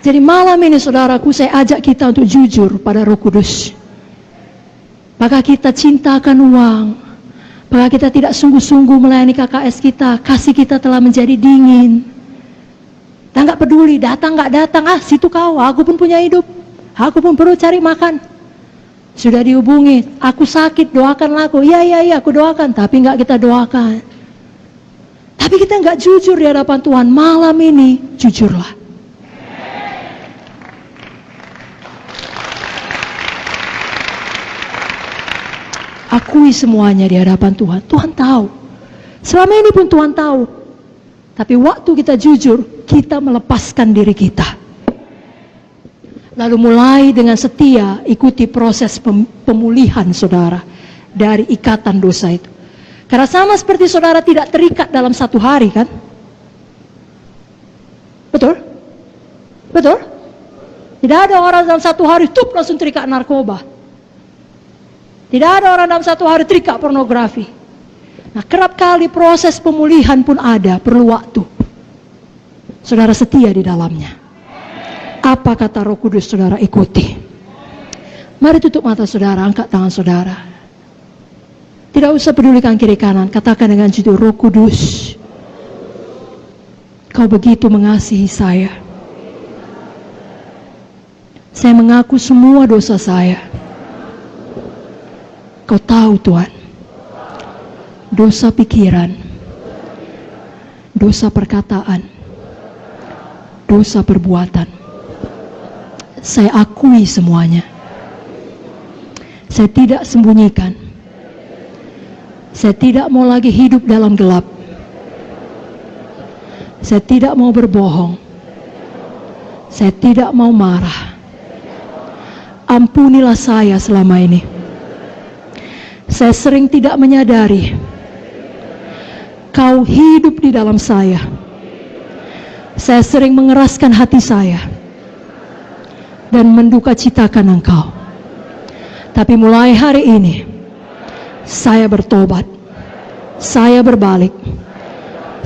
Jadi malam ini saudaraku, saya ajak kita untuk jujur pada Roh Kudus. Apakah kita cintakan uang? Apakah kita tidak sungguh-sungguh melayani KKS kita? Kasih kita telah menjadi dingin. Kita nggak peduli, datang nggak datang, situ kau, aku pun punya hidup. Aku pun perlu cari makan. Sudah dihubungi, aku sakit, doakanlah aku. Iya, aku doakan, tapi nggak kita doakan. Tapi kita nggak jujur di hadapan Tuhan. Malam ini, jujurlah. Akui semuanya di hadapan Tuhan. Tuhan tahu. Selama ini pun Tuhan tahu. Tapi waktu kita jujur, kita melepaskan diri kita. Lalu mulai dengan setia ikuti proses pemulihan saudara dari ikatan dosa itu. Karena sama seperti saudara tidak terikat dalam satu hari kan? Betul? Betul? Tidak ada orang dalam satu hari tuh langsung terikat narkoba. Tidak ada orang dalam satu hari terikat pornografi. Nah, kerap kali proses pemulihan pun ada, perlu waktu. Saudara setia di dalamnya. Apa kata Roh Kudus saudara ikuti. Mari tutup mata saudara, angkat tangan saudara. Tidak usah pedulikan kiri kanan, katakan dengan jujur, Roh Kudus, Kau begitu mengasihi saya. Saya mengaku semua dosa saya. Kau tahu Tuhan, dosa pikiran, dosa perkataan, dosa perbuatan. Saya akui semuanya. Saya tidak sembunyikan. Saya tidak mau lagi hidup dalam gelap. Saya tidak mau berbohong. Saya tidak mau marah. Ampunilah saya selama ini. Saya sering tidak menyadari Kau hidup di dalam saya. Saya sering mengeraskan hati saya dan mendukacitakan Engkau. Tapi mulai hari ini saya bertobat. Saya berbalik.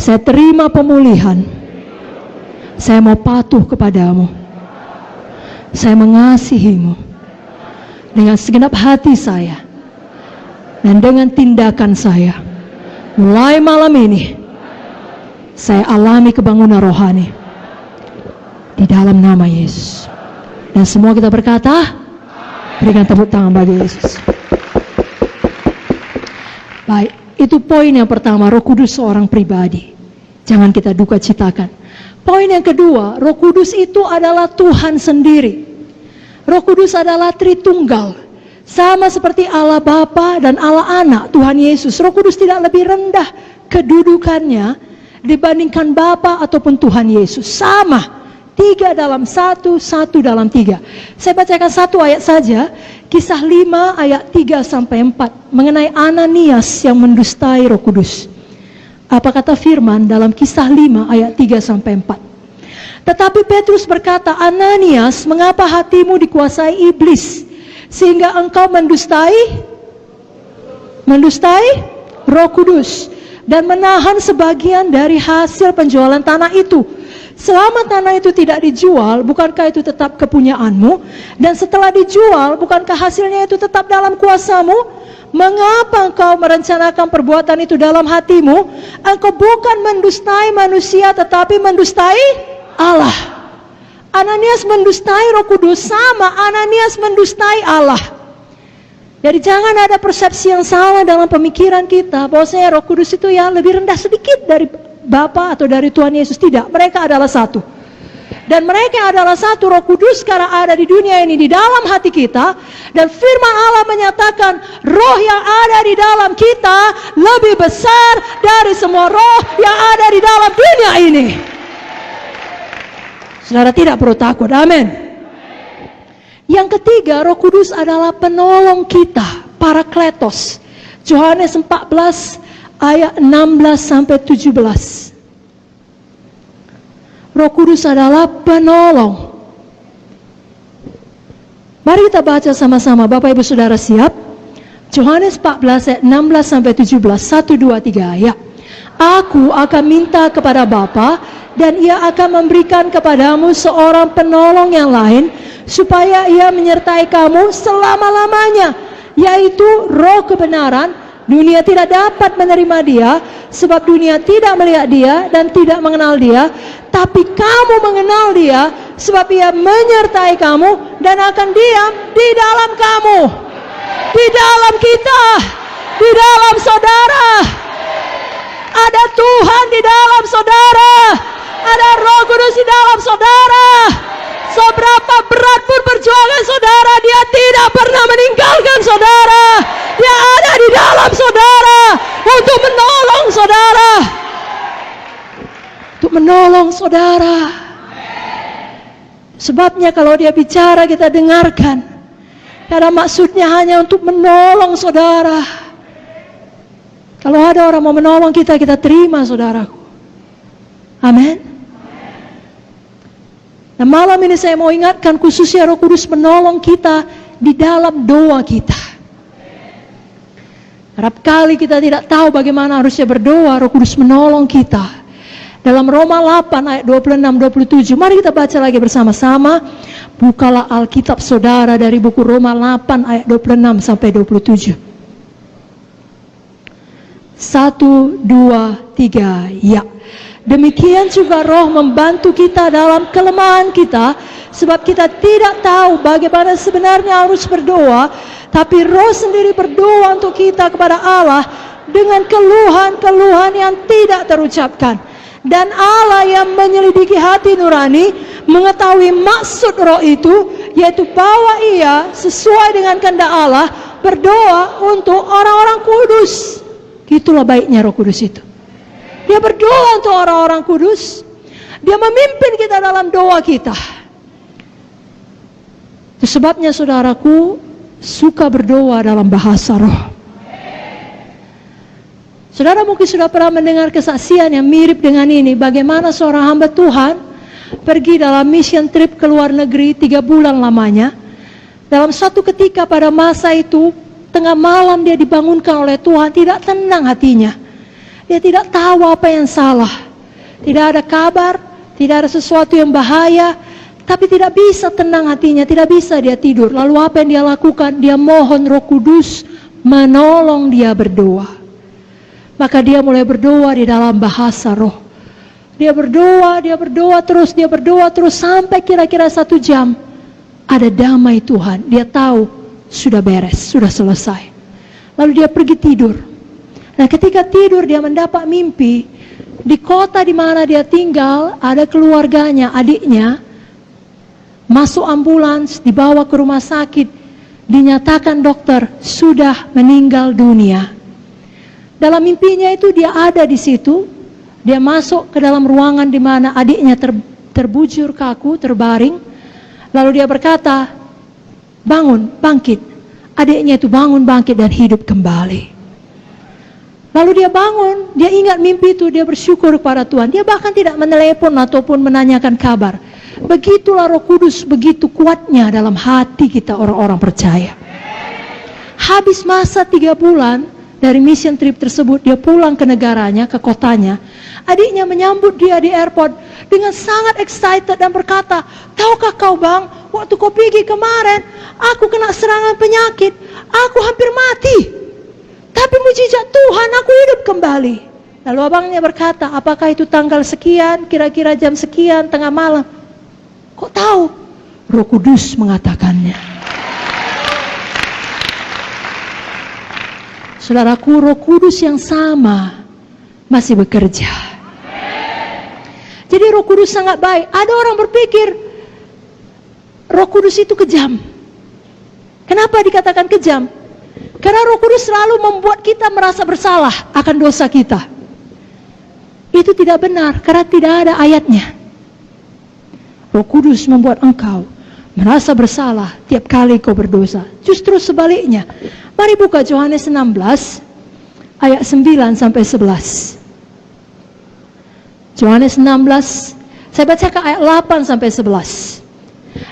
Saya terima pemulihan. Saya mau patuh kepadamu. Saya mengasihimu dengan segenap hati saya dan dengan tindakan saya. Mulai malam ini saya alami kebangunan rohani di dalam nama Yesus. Dan semua kita berkata, berikan tepuk tangan bagi Yesus. Baik, itu poin yang pertama, Roh Kudus seorang pribadi. Jangan kita duka citakan. Poin yang kedua, Roh Kudus itu adalah Tuhan sendiri. Roh Kudus adalah Tritunggal. Sama seperti Allah Bapa dan Allah Anak, Tuhan Yesus. Roh Kudus tidak lebih rendah kedudukannya dibandingkan Bapa ataupun Tuhan Yesus. Sama. 3 dalam 1, 1 dalam 3. Saya bacakan satu ayat saja, Kisah 5 ayat 3 sampai 4 mengenai Ananias yang mendustai Roh Kudus. Apa kata firman dalam Kisah 5 ayat 3 sampai 4? Tetapi Petrus berkata, Ananias, mengapa hatimu dikuasai iblis sehingga engkau mendustai Roh Kudus dan menahan sebagian dari hasil penjualan tanah itu? Selama tanah itu tidak dijual, bukankah itu tetap kepunyaanmu? Dan setelah dijual, bukankah hasilnya itu tetap dalam kuasamu? Mengapa engkau merencanakan perbuatan itu dalam hatimu? Engkau bukan mendustai manusia, tetapi mendustai Allah. Ananias mendustai Roh Kudus, sama Ananias mendustai Allah. Jadi jangan ada persepsi yang salah dalam pemikiran kita, bahwasanya Roh Kudus itu ya lebih rendah sedikit dari Bapa atau dari Tuhan Yesus. Tidak, mereka adalah satu. Dan mereka adalah satu. Roh Kudus sekarang ada di dunia ini, di dalam hati kita. Dan firman Allah menyatakan, roh yang ada di dalam kita lebih besar dari semua roh yang ada di dalam dunia ini. Saudara tidak perlu takut, amin. Yang ketiga, Roh Kudus adalah penolong kita, Parakletos. Yohanes 14 ayat 16 sampai 17. Roh Kudus adalah penolong. Mari kita baca sama-sama, Bapak Ibu Saudara siap? Yohanes 14 ayat 16 sampai 17. 1, 2, 3 ayat. Aku akan minta kepada Bapa dan Ia akan memberikan kepadamu seorang penolong yang lain, supaya Ia menyertai kamu selama-lamanya, yaitu Roh kebenaran. Dunia tidak dapat menerima Dia, sebab dunia tidak melihat Dia dan tidak mengenal Dia. Tapi kamu mengenal Dia, sebab Ia menyertai kamu dan akan diam di dalam kamu. di dalam kita, di dalam saudara. Ada Tuhan di dalam saudara. Ada Roh Kudus di dalam saudara. Seberapa berat pun perjuangan saudara, Dia tidak pernah meninggalkan saudara. Dia ada di dalam saudara untuk menolong saudara. Untuk menolong saudara. Sebabnya kalau Dia bicara kita dengarkan. Karena maksudnya hanya untuk menolong saudara. Kalau ada orang mau menolong kita, kita terima saudaraku. Amin. Nah, malam ini saya mau ingatkan khususnya Roh Kudus menolong kita di dalam doa kita. Kerap kali kita tidak tahu bagaimana harusnya berdoa, Roh Kudus menolong kita. Dalam Roma 8 ayat 26-27, mari kita baca lagi bersama-sama. Bukalah Alkitab saudara dari buku Roma 8 ayat 26 sampai 27. 1, 2, 3, ya. Demikian juga Roh membantu kita dalam kelemahan kita, sebab kita tidak tahu bagaimana sebenarnya harus berdoa, tapi Roh sendiri berdoa untuk kita kepada Allah dengan keluhan-keluhan yang tidak terucapkan. Dan Allah yang menyelidiki hati nurani mengetahui maksud Roh itu, yaitu bahwa Ia sesuai dengan kehendak Allah berdoa untuk orang-orang kudus. Itulah baiknya Roh Kudus itu. Dia berdoa untuk orang-orang kudus. Dia memimpin kita dalam doa kita. Itu sebabnya saudaraku suka berdoa dalam bahasa roh. Saudara mungkin sudah pernah mendengar kesaksian yang mirip dengan ini. Bagaimana seorang hamba Tuhan pergi dalam mission trip ke luar negeri 3 bulan lamanya. Dalam suatu ketika pada masa itu, tengah malam dia dibangunkan oleh Tuhan, tidak tenang hatinya. Dia tidak tahu apa yang salah. Tidak ada kabar, tidak ada sesuatu yang bahaya, tapi tidak bisa tenang hatinya, tidak bisa dia tidur. Lalu apa yang dia lakukan? Dia mohon Roh Kudus menolong dia berdoa. Maka dia mulai berdoa di dalam bahasa roh. Dia berdoa terus sampai kira-kira 1 jam. Ada damai Tuhan. Dia tahu sudah beres, sudah selesai. Lalu dia pergi tidur. Nah, ketika tidur dia mendapat mimpi di kota di mana dia tinggal ada keluarganya, adiknya masuk ambulans, dibawa ke rumah sakit, dinyatakan dokter sudah meninggal dunia. Dalam mimpinya itu dia ada di situ, dia masuk ke dalam ruangan di mana adiknya terbujur kaku, terbaring. Lalu dia berkata, bangun, bangkit. Adiknya itu bangun, bangkit dan hidup kembali. Lalu dia bangun, dia ingat mimpi itu, dia bersyukur kepada Tuhan. Dia bahkan tidak menelepon ataupun menanyakan kabar. Begitulah Roh Kudus, begitu kuatnya dalam hati kita orang-orang percaya. Habis masa 3 bulan dari mission trip tersebut, dia pulang ke negaranya, ke kotanya. Adiknya menyambut dia di airport dengan sangat excited dan berkata, tahukah kau bang, waktu kau pergi kemarin, aku kena serangan penyakit, aku hampir mati. Tapi mujizat Tuhan, aku hidup kembali. Lalu abangnya berkata, apakah itu tanggal sekian, kira-kira jam sekian, tengah malam? Kok tahu? Roh Kudus mengatakannya. Saudaraku, Roh Kudus yang sama masih bekerja. Jadi Roh Kudus sangat baik. Ada orang berpikir Roh Kudus itu kejam. Kenapa dikatakan kejam? Karena Roh Kudus selalu membuat kita merasa bersalah akan dosa kita. Itu tidak benar, karena tidak ada ayatnya. Roh Kudus membuat engkau merasa bersalah tiap kali kau berdosa. Justru sebaliknya. Mari buka Yohanes 16 ayat 9 sampai 11. Yohanes 16, saya bacakan ayat 8 sampai 11.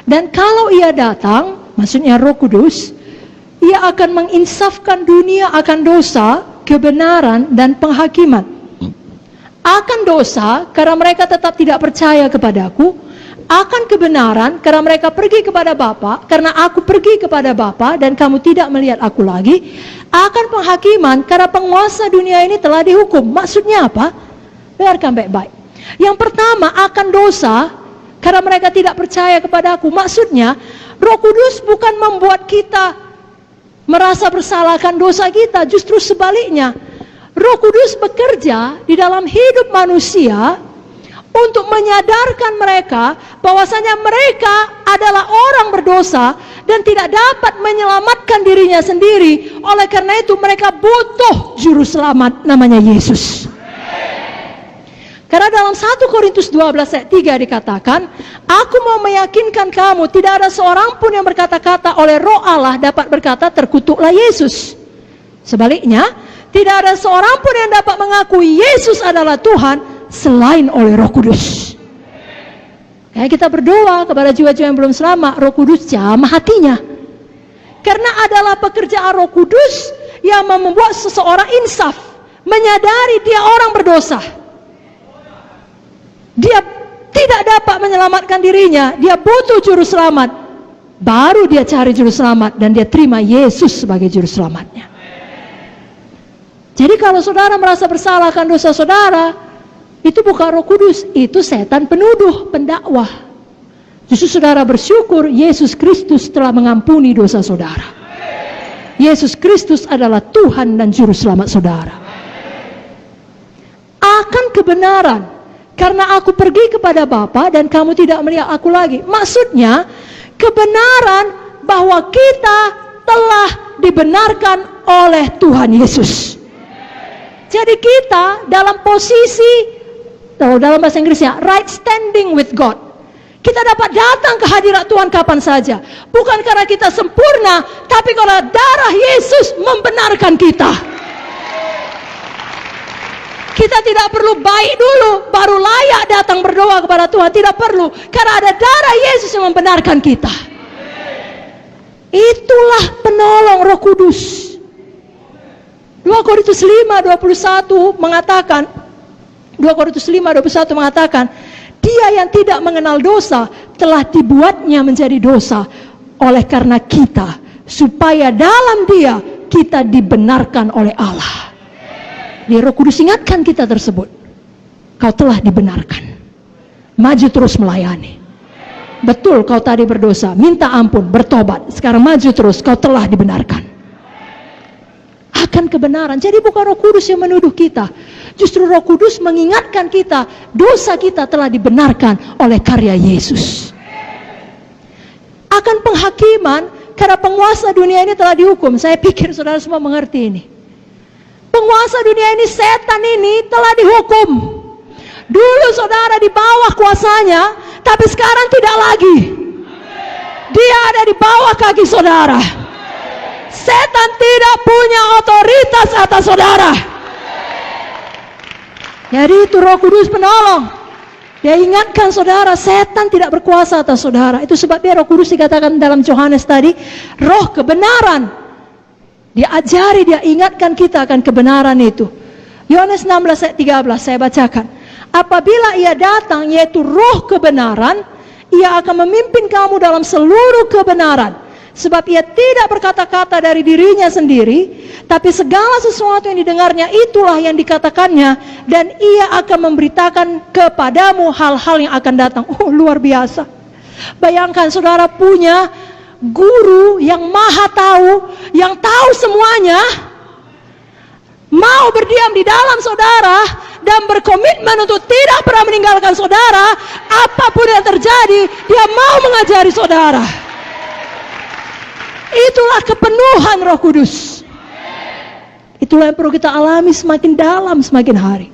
Dan kalau ia datang, maksudnya Roh Kudus, ia akan menginsafkan dunia akan dosa, kebenaran, dan penghakiman. Akan dosa, karena mereka tetap tidak percaya kepadaku. Akan kebenaran, karena mereka pergi kepada Bapa, karena aku pergi kepada Bapa, dan kamu tidak melihat aku lagi. Akan penghakiman, karena penguasa dunia ini telah dihukum. Maksudnya apa? Dengarkan baik-baik. Yang pertama, akan dosa, karena mereka tidak percaya kepada aku. Maksudnya, Roh Kudus bukan membuat kita merasa bersalah akan dosa kita. Justru sebaliknya, Roh Kudus bekerja di dalam hidup manusia untuk menyadarkan mereka bahwasanya mereka adalah orang berdosa dan tidak dapat menyelamatkan dirinya sendiri. Oleh karena itu mereka butuh juru selamat, namanya Yesus. Karena dalam 1 Korintus 12 ayat 3 dikatakan, aku mau meyakinkan kamu, tidak ada seorang pun yang berkata-kata oleh Roh Allah dapat berkata terkutuklah Yesus. Sebaliknya, tidak ada seorang pun yang dapat mengakui Yesus adalah Tuhan selain oleh Roh Kudus. Kayak kita berdoa kepada jiwa-jiwa yang belum selamat, Roh Kudus jamah hatinya. Karena adalah pekerjaan Roh Kudus yang membuat seseorang insaf, menyadari dia orang berdosa. Dia tidak dapat menyelamatkan dirinya, dia butuh juru selamat. Baru dia cari juru selamat dan dia terima Yesus sebagai juru selamatnya. Jadi kalau saudara merasa bersalah akan dosa saudara, itu bukan Roh Kudus, itu setan penuduh, pendakwah. Justru saudara bersyukur Yesus Kristus telah mengampuni dosa saudara. Yesus Kristus adalah Tuhan dan Juru Selamat saudara. Akan kebenaran, karena aku pergi kepada Bapa dan kamu tidak melihat aku lagi. Maksudnya, kebenaran bahwa kita telah dibenarkan oleh Tuhan Yesus. Jadi kita dalam posisi, dalam bahasa Inggrisnya, right standing with God. Kita dapat datang ke hadirat Tuhan kapan saja. Bukan karena kita sempurna, tapi karena darah Yesus membenarkan kita. Kita tidak perlu baik dulu, baru layak datang berdoa kepada Tuhan. Tidak perlu, karena ada darah Yesus yang membenarkan kita. Itulah penolong Roh Kudus. 2 Korintus 5:21 mengatakan, 2 Korintus 5:21 mengatakan, dia yang tidak mengenal dosa telah dibuatnya menjadi dosa oleh karena kita, supaya dalam dia kita dibenarkan oleh Allah. Di Roh Kudus ingatkan kita tersebut, kau telah dibenarkan. Maju terus melayani. Betul kau tadi berdosa, minta ampun, bertobat. Sekarang maju terus, kau telah dibenarkan. Akan kebenaran. Jadi bukan Roh Kudus yang menuduh kita. Justru Roh Kudus mengingatkan kita, dosa kita telah dibenarkan oleh karya Yesus. Akan penghakiman, karena penguasa dunia ini telah dihukum. Saya pikir saudara semua mengerti ini. Penguasa dunia ini, setan ini telah dihukum. Dulu saudara di bawah kuasanya, tapi sekarang tidak lagi. Dia ada di bawah kaki saudara. Setan tidak punya otoritas atas saudara. Jadi itu Roh Kudus penolong. Dia ingatkan saudara, setan tidak berkuasa atas saudara. Itu sebabnya Roh Kudus dikatakan dalam Yohanes tadi, roh kebenaran. Dia ajari, dia ingatkan kita akan kebenaran itu. Yohanes 16 ayat 13 saya bacakan. Apabila ia datang, yaitu roh kebenaran, ia akan memimpin kamu dalam seluruh kebenaran. Sebab ia tidak berkata-kata dari dirinya sendiri, tapi segala sesuatu yang didengarnya itulah yang dikatakannya, dan ia akan memberitakan kepadamu hal-hal yang akan datang. Oh, luar biasa. Bayangkan saudara punya guru yang maha tahu, yang tahu semuanya, mau berdiam di dalam saudara, dan berkomitmen untuk tidak pernah meninggalkan saudara, apapun yang terjadi, dia mau mengajari saudara. Itulah kepenuhan Roh Kudus. Itulah yang perlu kita alami semakin dalam, semakin hari.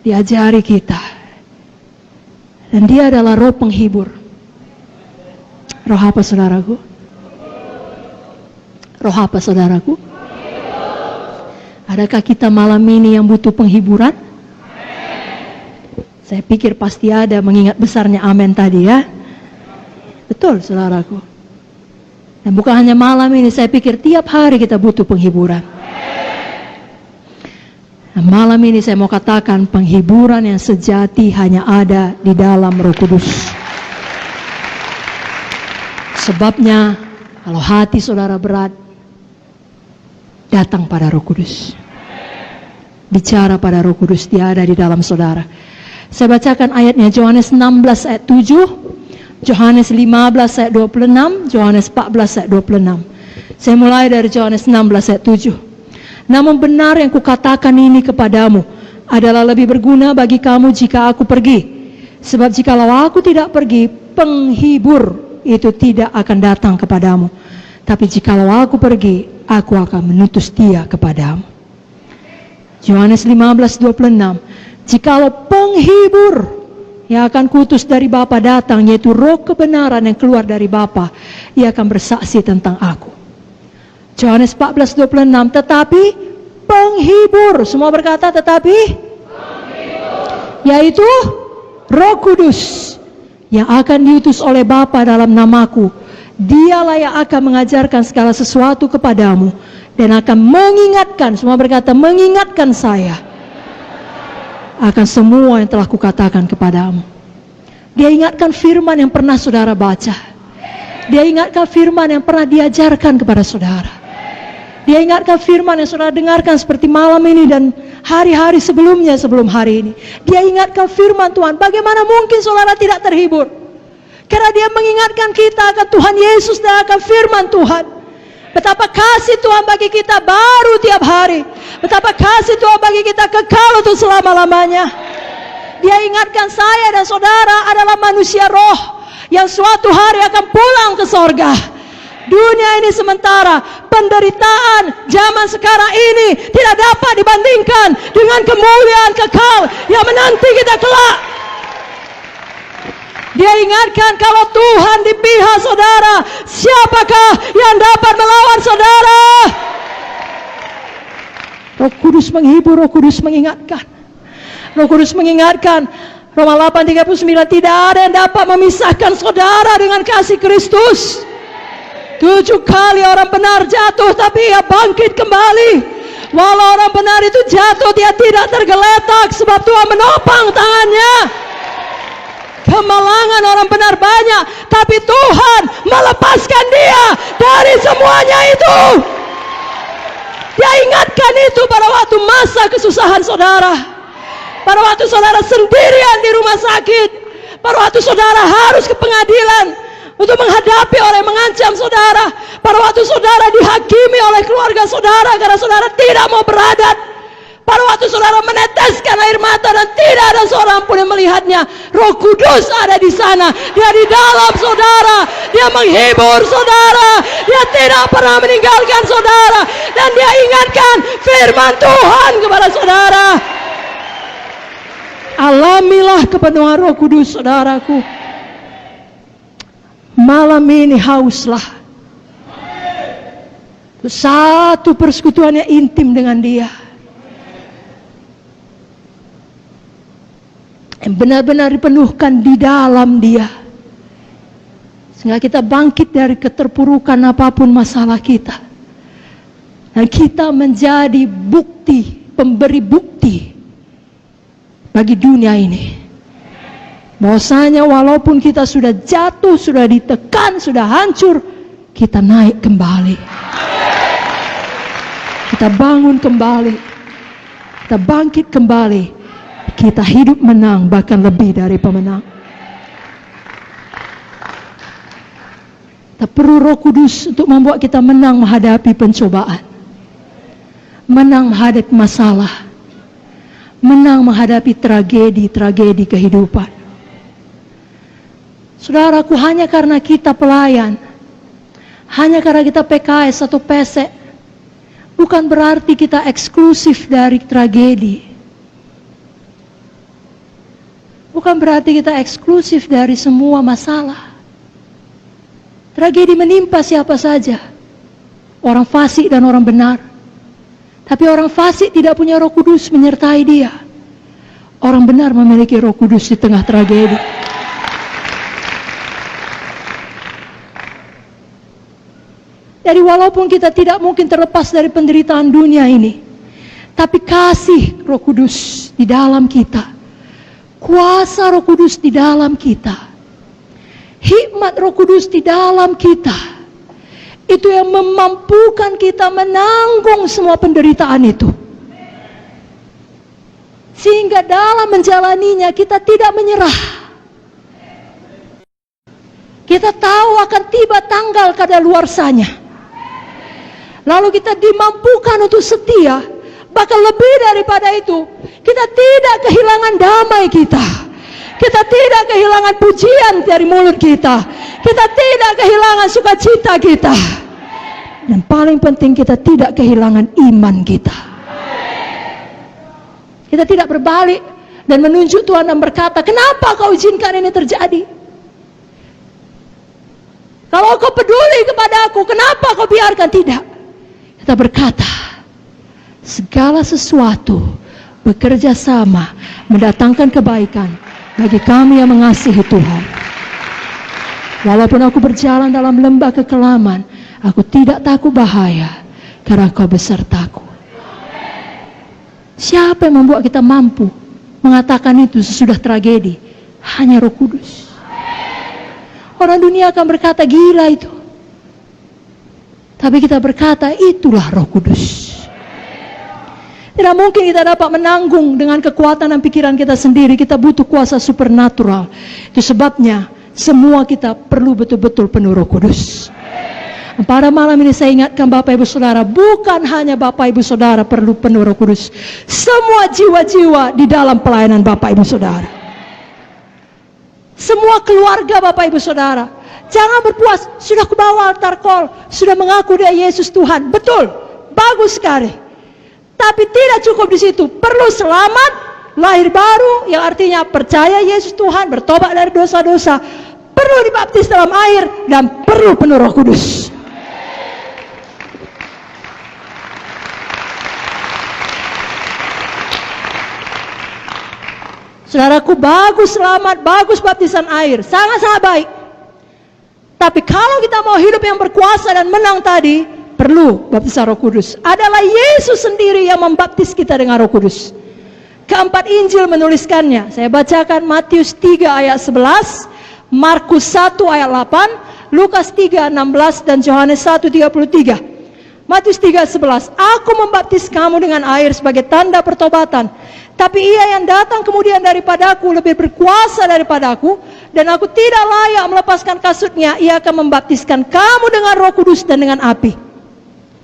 Diajari kita. Dan dia adalah roh penghibur. Roh apa saudaraku? Roh apa saudaraku? Adakah kita malam ini yang butuh penghiburan? Saya pikir pasti ada, mengingat besarnya amin tadi ya. Betul saudaraku. Dan bukan hanya malam ini, saya pikir tiap hari kita butuh penghiburan. Nah, malam ini saya mau katakan penghiburan yang sejati hanya ada di dalam Roh Kudus. Sebabnya kalau hati saudara berat, datang pada Roh Kudus. Bicara pada Roh Kudus, dia ada di dalam saudara. Saya bacakan ayatnya, Yohanes 16 ayat 7. Yohanes 15 ayat 26, Yohanes 14 ayat 26. Saya mulai dari Yohanes 16 ayat 7. Namun benar yang kukatakan ini kepadamu adalah lebih berguna bagi kamu jika aku pergi. Sebab jikalau aku tidak pergi, penghibur itu tidak akan datang kepadamu. Tapi jikalau aku pergi, aku akan mengutus dia kepadamu. Yohanes 15:26. Jikalau penghibur yang akan kutus dari Bapa datang, yaitu roh kebenaran yang keluar dari Bapa, ia akan bersaksi tentang aku. Yohanes 14:26. Tetapi penghibur, semua berkata tetapi penghibur, yaitu Roh Kudus yang akan diutus oleh Bapa dalam namaku, dialah yang akan mengajarkan segala sesuatu kepadamu dan akan mengingatkan, semua berkata mengingatkan saya akan semua yang telah kukatakan kepadamu. Dia ingatkan firman yang pernah saudara baca. Dia ingatkan firman yang pernah diajarkan kepada saudara. Dia ingatkan firman yang saudara dengarkan seperti malam ini dan hari-hari sebelumnya sebelum hari ini. Dia ingatkan firman Tuhan. Bagaimana mungkin saudara tidak terhibur? Karena dia mengingatkan kita akan Tuhan Yesus dan akan firman Tuhan. Betapa kasih Tuhan bagi kita baru tiap hari. Betapa kasih Tuhan bagi kita kekal untuk selama-lamanya. Dia ingatkan saya dan saudara adalah manusia roh yang suatu hari akan pulang ke sorga. Dunia ini sementara, penderitaan zaman sekarang ini tidak dapat dibandingkan dengan kemuliaan kekal yang menanti kita kelak. Dia ingatkan kalau Tuhan di pihak saudara, siapakah yang dapat melawan saudara? Roh Kudus menghibur, Roh Kudus mengingatkan. Roh Kudus mengingatkan, Roma 8:39, tidak ada yang dapat memisahkan saudara dengan kasih Kristus. 7 kali orang benar jatuh, tapi ia bangkit kembali. Walau orang benar itu jatuh, dia tidak tergeletak, sebab Tuhan menopang tangannya. Kemalangan orang benar banyak, tapi Tuhan melepaskan dia dari semuanya itu. Dia ingatkan itu pada waktu masa kesusahan saudara, pada waktu saudara sendirian di rumah sakit, pada waktu saudara harus ke pengadilan untuk menghadapi orang yang mengancam saudara, pada waktu saudara dihakimi oleh keluarga saudara karena saudara tidak mau beradat, pada waktu saudara meneteskan air mata dan tidak ada seorang pun yang melihatnya. Roh Kudus ada di sana, dia di dalam saudara, dia menghibur saudara, dia tidak pernah meninggalkan saudara, dan dia ingatkan firman Tuhan kepada saudara. Alamilah kepenuhan Roh Kudus saudaraku. Malam ini hauslah satu persekutuan yang intim dengan dia, yang benar-benar dipenuhkan di dalam dia, sehingga kita bangkit dari keterpurukan apapun masalah kita, dan kita menjadi bukti, pemberi bukti bagi dunia ini, bahwasanya walaupun kita sudah jatuh, sudah ditekan, sudah hancur, kita naik kembali, kita bangun kembali, kita bangkit kembali, kita hidup menang, bahkan lebih dari pemenang. Kita perlu Roh Kudus untuk membuat kita menang menghadapi pencobaan, menang menghadapi masalah, menang menghadapi tragedi-tragedi kehidupan. Saudaraku, hanya karena kita pelayan, hanya karena kita PKS atau PSE, bukan berarti kita eksklusif dari tragedi. Bukan berarti kita eksklusif dari semua masalah. Tragedi menimpa siapa saja, orang fasik dan orang benar. Tapi orang fasik tidak punya Roh Kudus menyertai dia. Orang benar memiliki Roh Kudus di tengah tragedi. Jadi walaupun kita tidak mungkin terlepas dari penderitaan dunia ini, tapi kasih Roh Kudus di dalam kita, kuasa Roh Kudus di dalam kita, hikmat Roh Kudus di dalam kita, itu yang memampukan kita menanggung semua penderitaan itu. Sehingga dalam menjalaninya kita tidak menyerah. Kita tahu akan tiba tanggal kadaluarsanya. Lalu kita dimampukan untuk setia. Bahkan lebih daripada itu, kita tidak kehilangan damai kita. Kita tidak kehilangan pujian dari mulut kita. Kita tidak kehilangan sukacita kita. Dan paling penting, kita tidak kehilangan iman kita. Kita tidak berbalik dan menunjuk Tuhan dan berkata, kenapa kau izinkan ini terjadi? Kalau kau peduli kepada aku, kenapa kau biarkan? Tidak. Kita berkata, segala sesuatu bekerja sama mendatangkan kebaikan bagi kami yang mengasihi Tuhan. Walaupun aku berjalan dalam lembah kekelaman, aku tidak takut bahaya, karena kau besertaku. Siapa yang membuat kita mampu mengatakan itu sesudah tragedi? Hanya Roh Kudus. Orang dunia akan berkata, gila itu. Tapi kita berkata, itulah Roh Kudus. Tidak mungkin kita dapat menanggung dengan kekuatan dan pikiran kita sendiri. Kita butuh kuasa supernatural. Itu sebabnya semua kita perlu betul-betul penuh Roh Kudus. Pada malam ini saya ingatkan Bapak Ibu Saudara, bukan hanya Bapak Ibu Saudara perlu penuh Roh Kudus. Semua jiwa-jiwa di dalam pelayanan Bapak Ibu Saudara. Semua keluarga Bapak Ibu Saudara. Jangan berpuas, sudah kubawa altar call, sudah mengaku dia Yesus Tuhan. Betul, bagus sekali. Tapi tidak cukup di situ. Perlu selamat, lahir baru, yang artinya percaya Yesus Tuhan, bertobat dari dosa-dosa. Perlu dibaptis dalam air, dan perlu penuh Roh Kudus. Saudaraku, bagus selamat, bagus baptisan air, sangat-sangat baik. Tapi kalau kita mau hidup yang berkuasa dan menang tadi, perlu baptisan Roh Kudus. Adalah Yesus sendiri yang membaptis kita dengan Roh Kudus. Keempat Injil menuliskannya. Saya bacakan Matius 3 ayat 11, Markus 1 ayat 8, Lukas 3 16, dan Yohanes 1 33. Matius 3:11, aku membaptis kamu dengan air sebagai tanda pertobatan. Tapi ia yang datang kemudian daripadaku lebih berkuasa daripadaku, dan aku tidak layak melepaskan kasutnya. Ia akan membaptiskan kamu dengan Roh Kudus dan dengan api.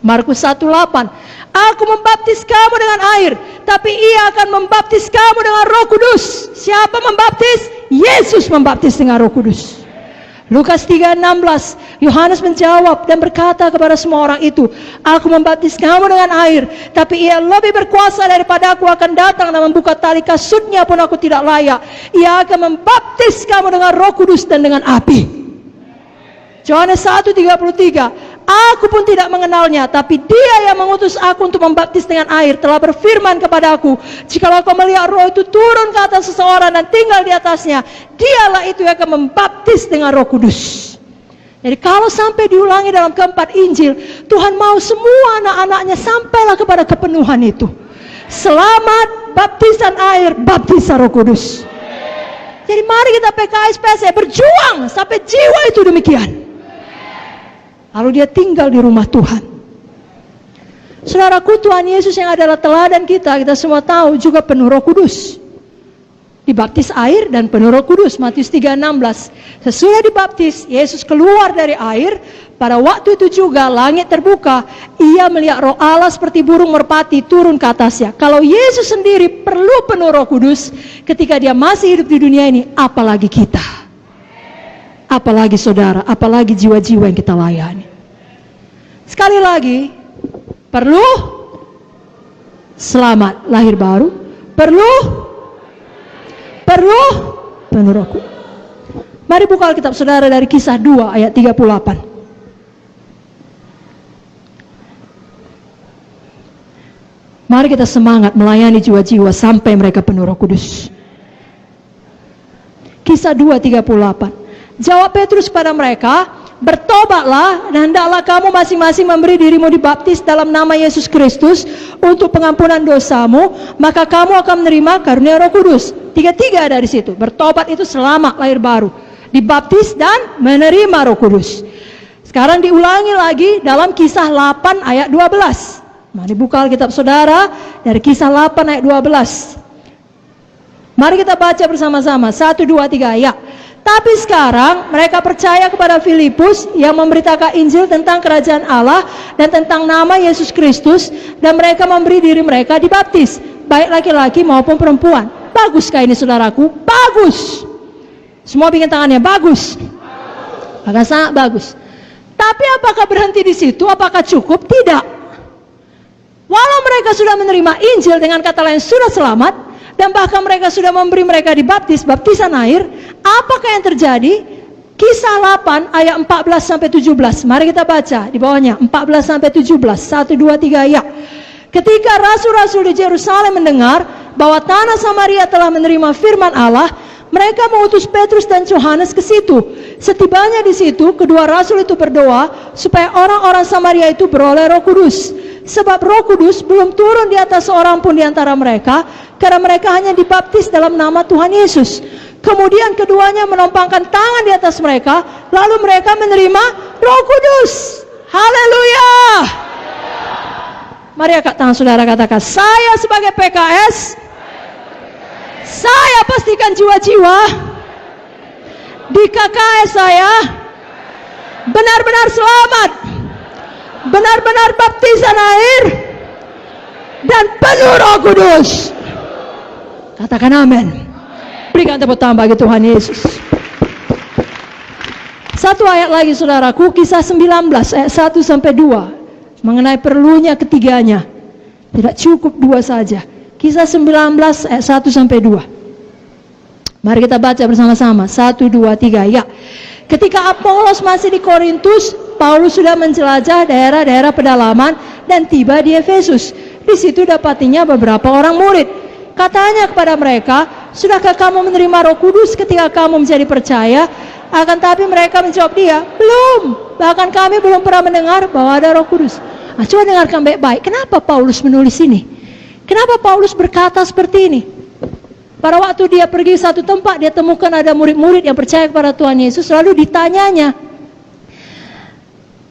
Markus 1:8, aku membaptis kamu dengan air, tapi ia akan membaptis kamu dengan Roh Kudus. Siapa membaptis? Yesus membaptis dengan Roh Kudus. Lukas 3:16, Yohanes menjawab dan berkata kepada semua orang itu, aku membaptis kamu dengan air, tapi ia lebih berkuasa daripada aku akan datang dan membuka tali kasutnya pun aku tidak layak. Ia akan membaptis kamu dengan Roh Kudus dan dengan api. Yohanes 1:33, aku pun tidak mengenalnya, tapi dia yang mengutus aku untuk membaptis dengan air telah berfirman kepada aku, jikalau kau melihat Roh itu turun ke atas seseorang dan tinggal di atasnya, dialah itu yang akan membaptis dengan Roh Kudus. Jadi kalau sampai diulangi dalam keempat Injil, Tuhan mau semua anak-anaknya sampailah kepada kepenuhan itu. Selamat, baptisan air, baptisan Roh Kudus. Jadi mari kita PKS-PSE berjuang sampai jiwa itu demikian. Lalu dia tinggal di rumah Tuhan. Saudaraku, Tuhan Yesus yang adalah teladan kita, kita semua tahu juga penuh Roh Kudus. Dibaptis air dan penuh Roh Kudus. Matius 3:16. Sesudah dibaptis, Yesus keluar dari air. Pada waktu itu juga langit terbuka. Ia melihat Roh Allah seperti burung merpati turun ke atasnya. Kalau Yesus sendiri perlu penuh Roh Kudus ketika dia masih hidup di dunia ini, apalagi kita. Apalagi saudara, apalagi jiwa-jiwa yang kita layani. Sekali lagi, perlu selamat, lahir baru, perlu penuh Roh Kudus. Mari buka Alkitab saudara dari Kisah 2 ayat 38. Mari kita semangat melayani jiwa-jiwa sampai mereka penuh Roh Kudus. Kisah 2:38. Jawab Petrus pada mereka, bertobatlah dan hendaklah kamu masing-masing memberi dirimu dibaptis dalam nama Yesus Kristus untuk pengampunan dosamu, maka kamu akan menerima karunia Roh Kudus. Tiga-tiga ada di situ. Bertobat itu selamat, lahir baru. Dibaptis dan menerima Roh Kudus. Sekarang diulangi lagi dalam Kisah 8 ayat 12. Mari buka Alkitab saudara dari Kisah 8 ayat 12. Mari kita baca bersama-sama. 1, 2, 3 ya. Tapi sekarang mereka percaya kepada Filipus yang memberitakan Injil tentang kerajaan Allah dan tentang nama Yesus Kristus, dan mereka memberi diri mereka dibaptis, baik laki-laki maupun perempuan. Baguskah ini saudaraku? Bagus. Semua bikin tangannya, bagus. Agak sangat bagus. Tapi apakah berhenti di situ? Apakah cukup? Tidak. Walau mereka sudah menerima Injil, dengan kata lain sudah selamat, dan bahkan mereka sudah memberi mereka dibaptis, baptisan air, apakah yang terjadi? Kisah 8 ayat 14-17. Mari kita baca di bawahnya, 14-17, 1, 2, 3 ayat. Ketika rasul-rasul di Yerusalem mendengar bahwa tanah Samaria telah menerima firman Allah, mereka mengutus Petrus dan Yohanes ke situ. Setibanya di situ, kedua rasul itu berdoa supaya orang-orang Samaria itu beroleh Roh Kudus. Sebab Roh Kudus belum turun di atas seorang pun di antara mereka, karena mereka hanya dibaptis dalam nama Tuhan Yesus. Kemudian keduanya menumpangkan tangan di atas mereka, lalu mereka menerima Roh Kudus. Haleluya. Mari angkat tangan saudara, katakan, saya sebagai PKS, saya pastikan jiwa-jiwa di KKS saya benar-benar selamat, benar-benar baptisan air dan penuh Roh Kudus. Katakan amin. Berikan tepuk tangan bagi Tuhan Yesus. Satu ayat lagi saudaraku, Kisah 19 ayat 1-2, mengenai perlunya ketiganya. Tidak cukup dua saja. Kisah 19 ayat 1-2. Mari kita baca bersama-sama. 1, 2, 3 ya. Ketika Apolos masih di Korintus, Paulus sudah menjelajah daerah-daerah pedalaman dan tiba di Efesus. Di situ dapatinya beberapa orang murid. Katanya kepada mereka, sudahkah kamu menerima Roh Kudus ketika kamu menjadi percaya? Akan tapi mereka menjawab dia, belum. Bahkan kami belum pernah mendengar bahwa ada Roh Kudus. Nah, coba dengarkan baik-baik. Kenapa Paulus menulis ini? Kenapa Paulus berkata seperti ini? Pada waktu dia pergi satu tempat, dia temukan ada murid-murid yang percaya kepada Tuhan Yesus. Lalu ditanyanya,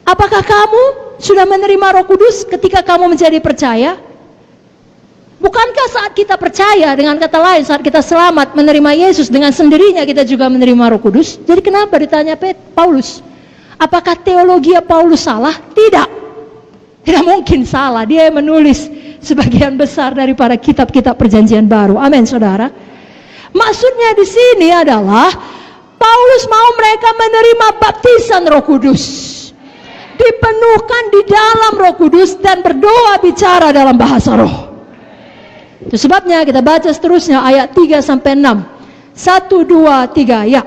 apakah kamu sudah menerima Roh Kudus ketika kamu menjadi percaya? Bukankah saat kita percaya, dengan kata lain saat kita selamat menerima Yesus, dengan sendirinya kita juga menerima Roh Kudus? Jadi kenapa ditanya Paulus? Apakah teologi Paulus salah? Tidak. Tidak mungkin salah. Dia menulis sebagian besar daripada kitab-kitab perjanjian baru. Amin saudara. Maksudnya di sini adalah Paulus mau mereka menerima baptisan Roh Kudus, dipenuhkan di dalam Roh Kudus, dan berdoa bicara dalam bahasa roh. Itu sebabnya kita baca seterusnya ayat 3-6. 1, 2, 3 ya.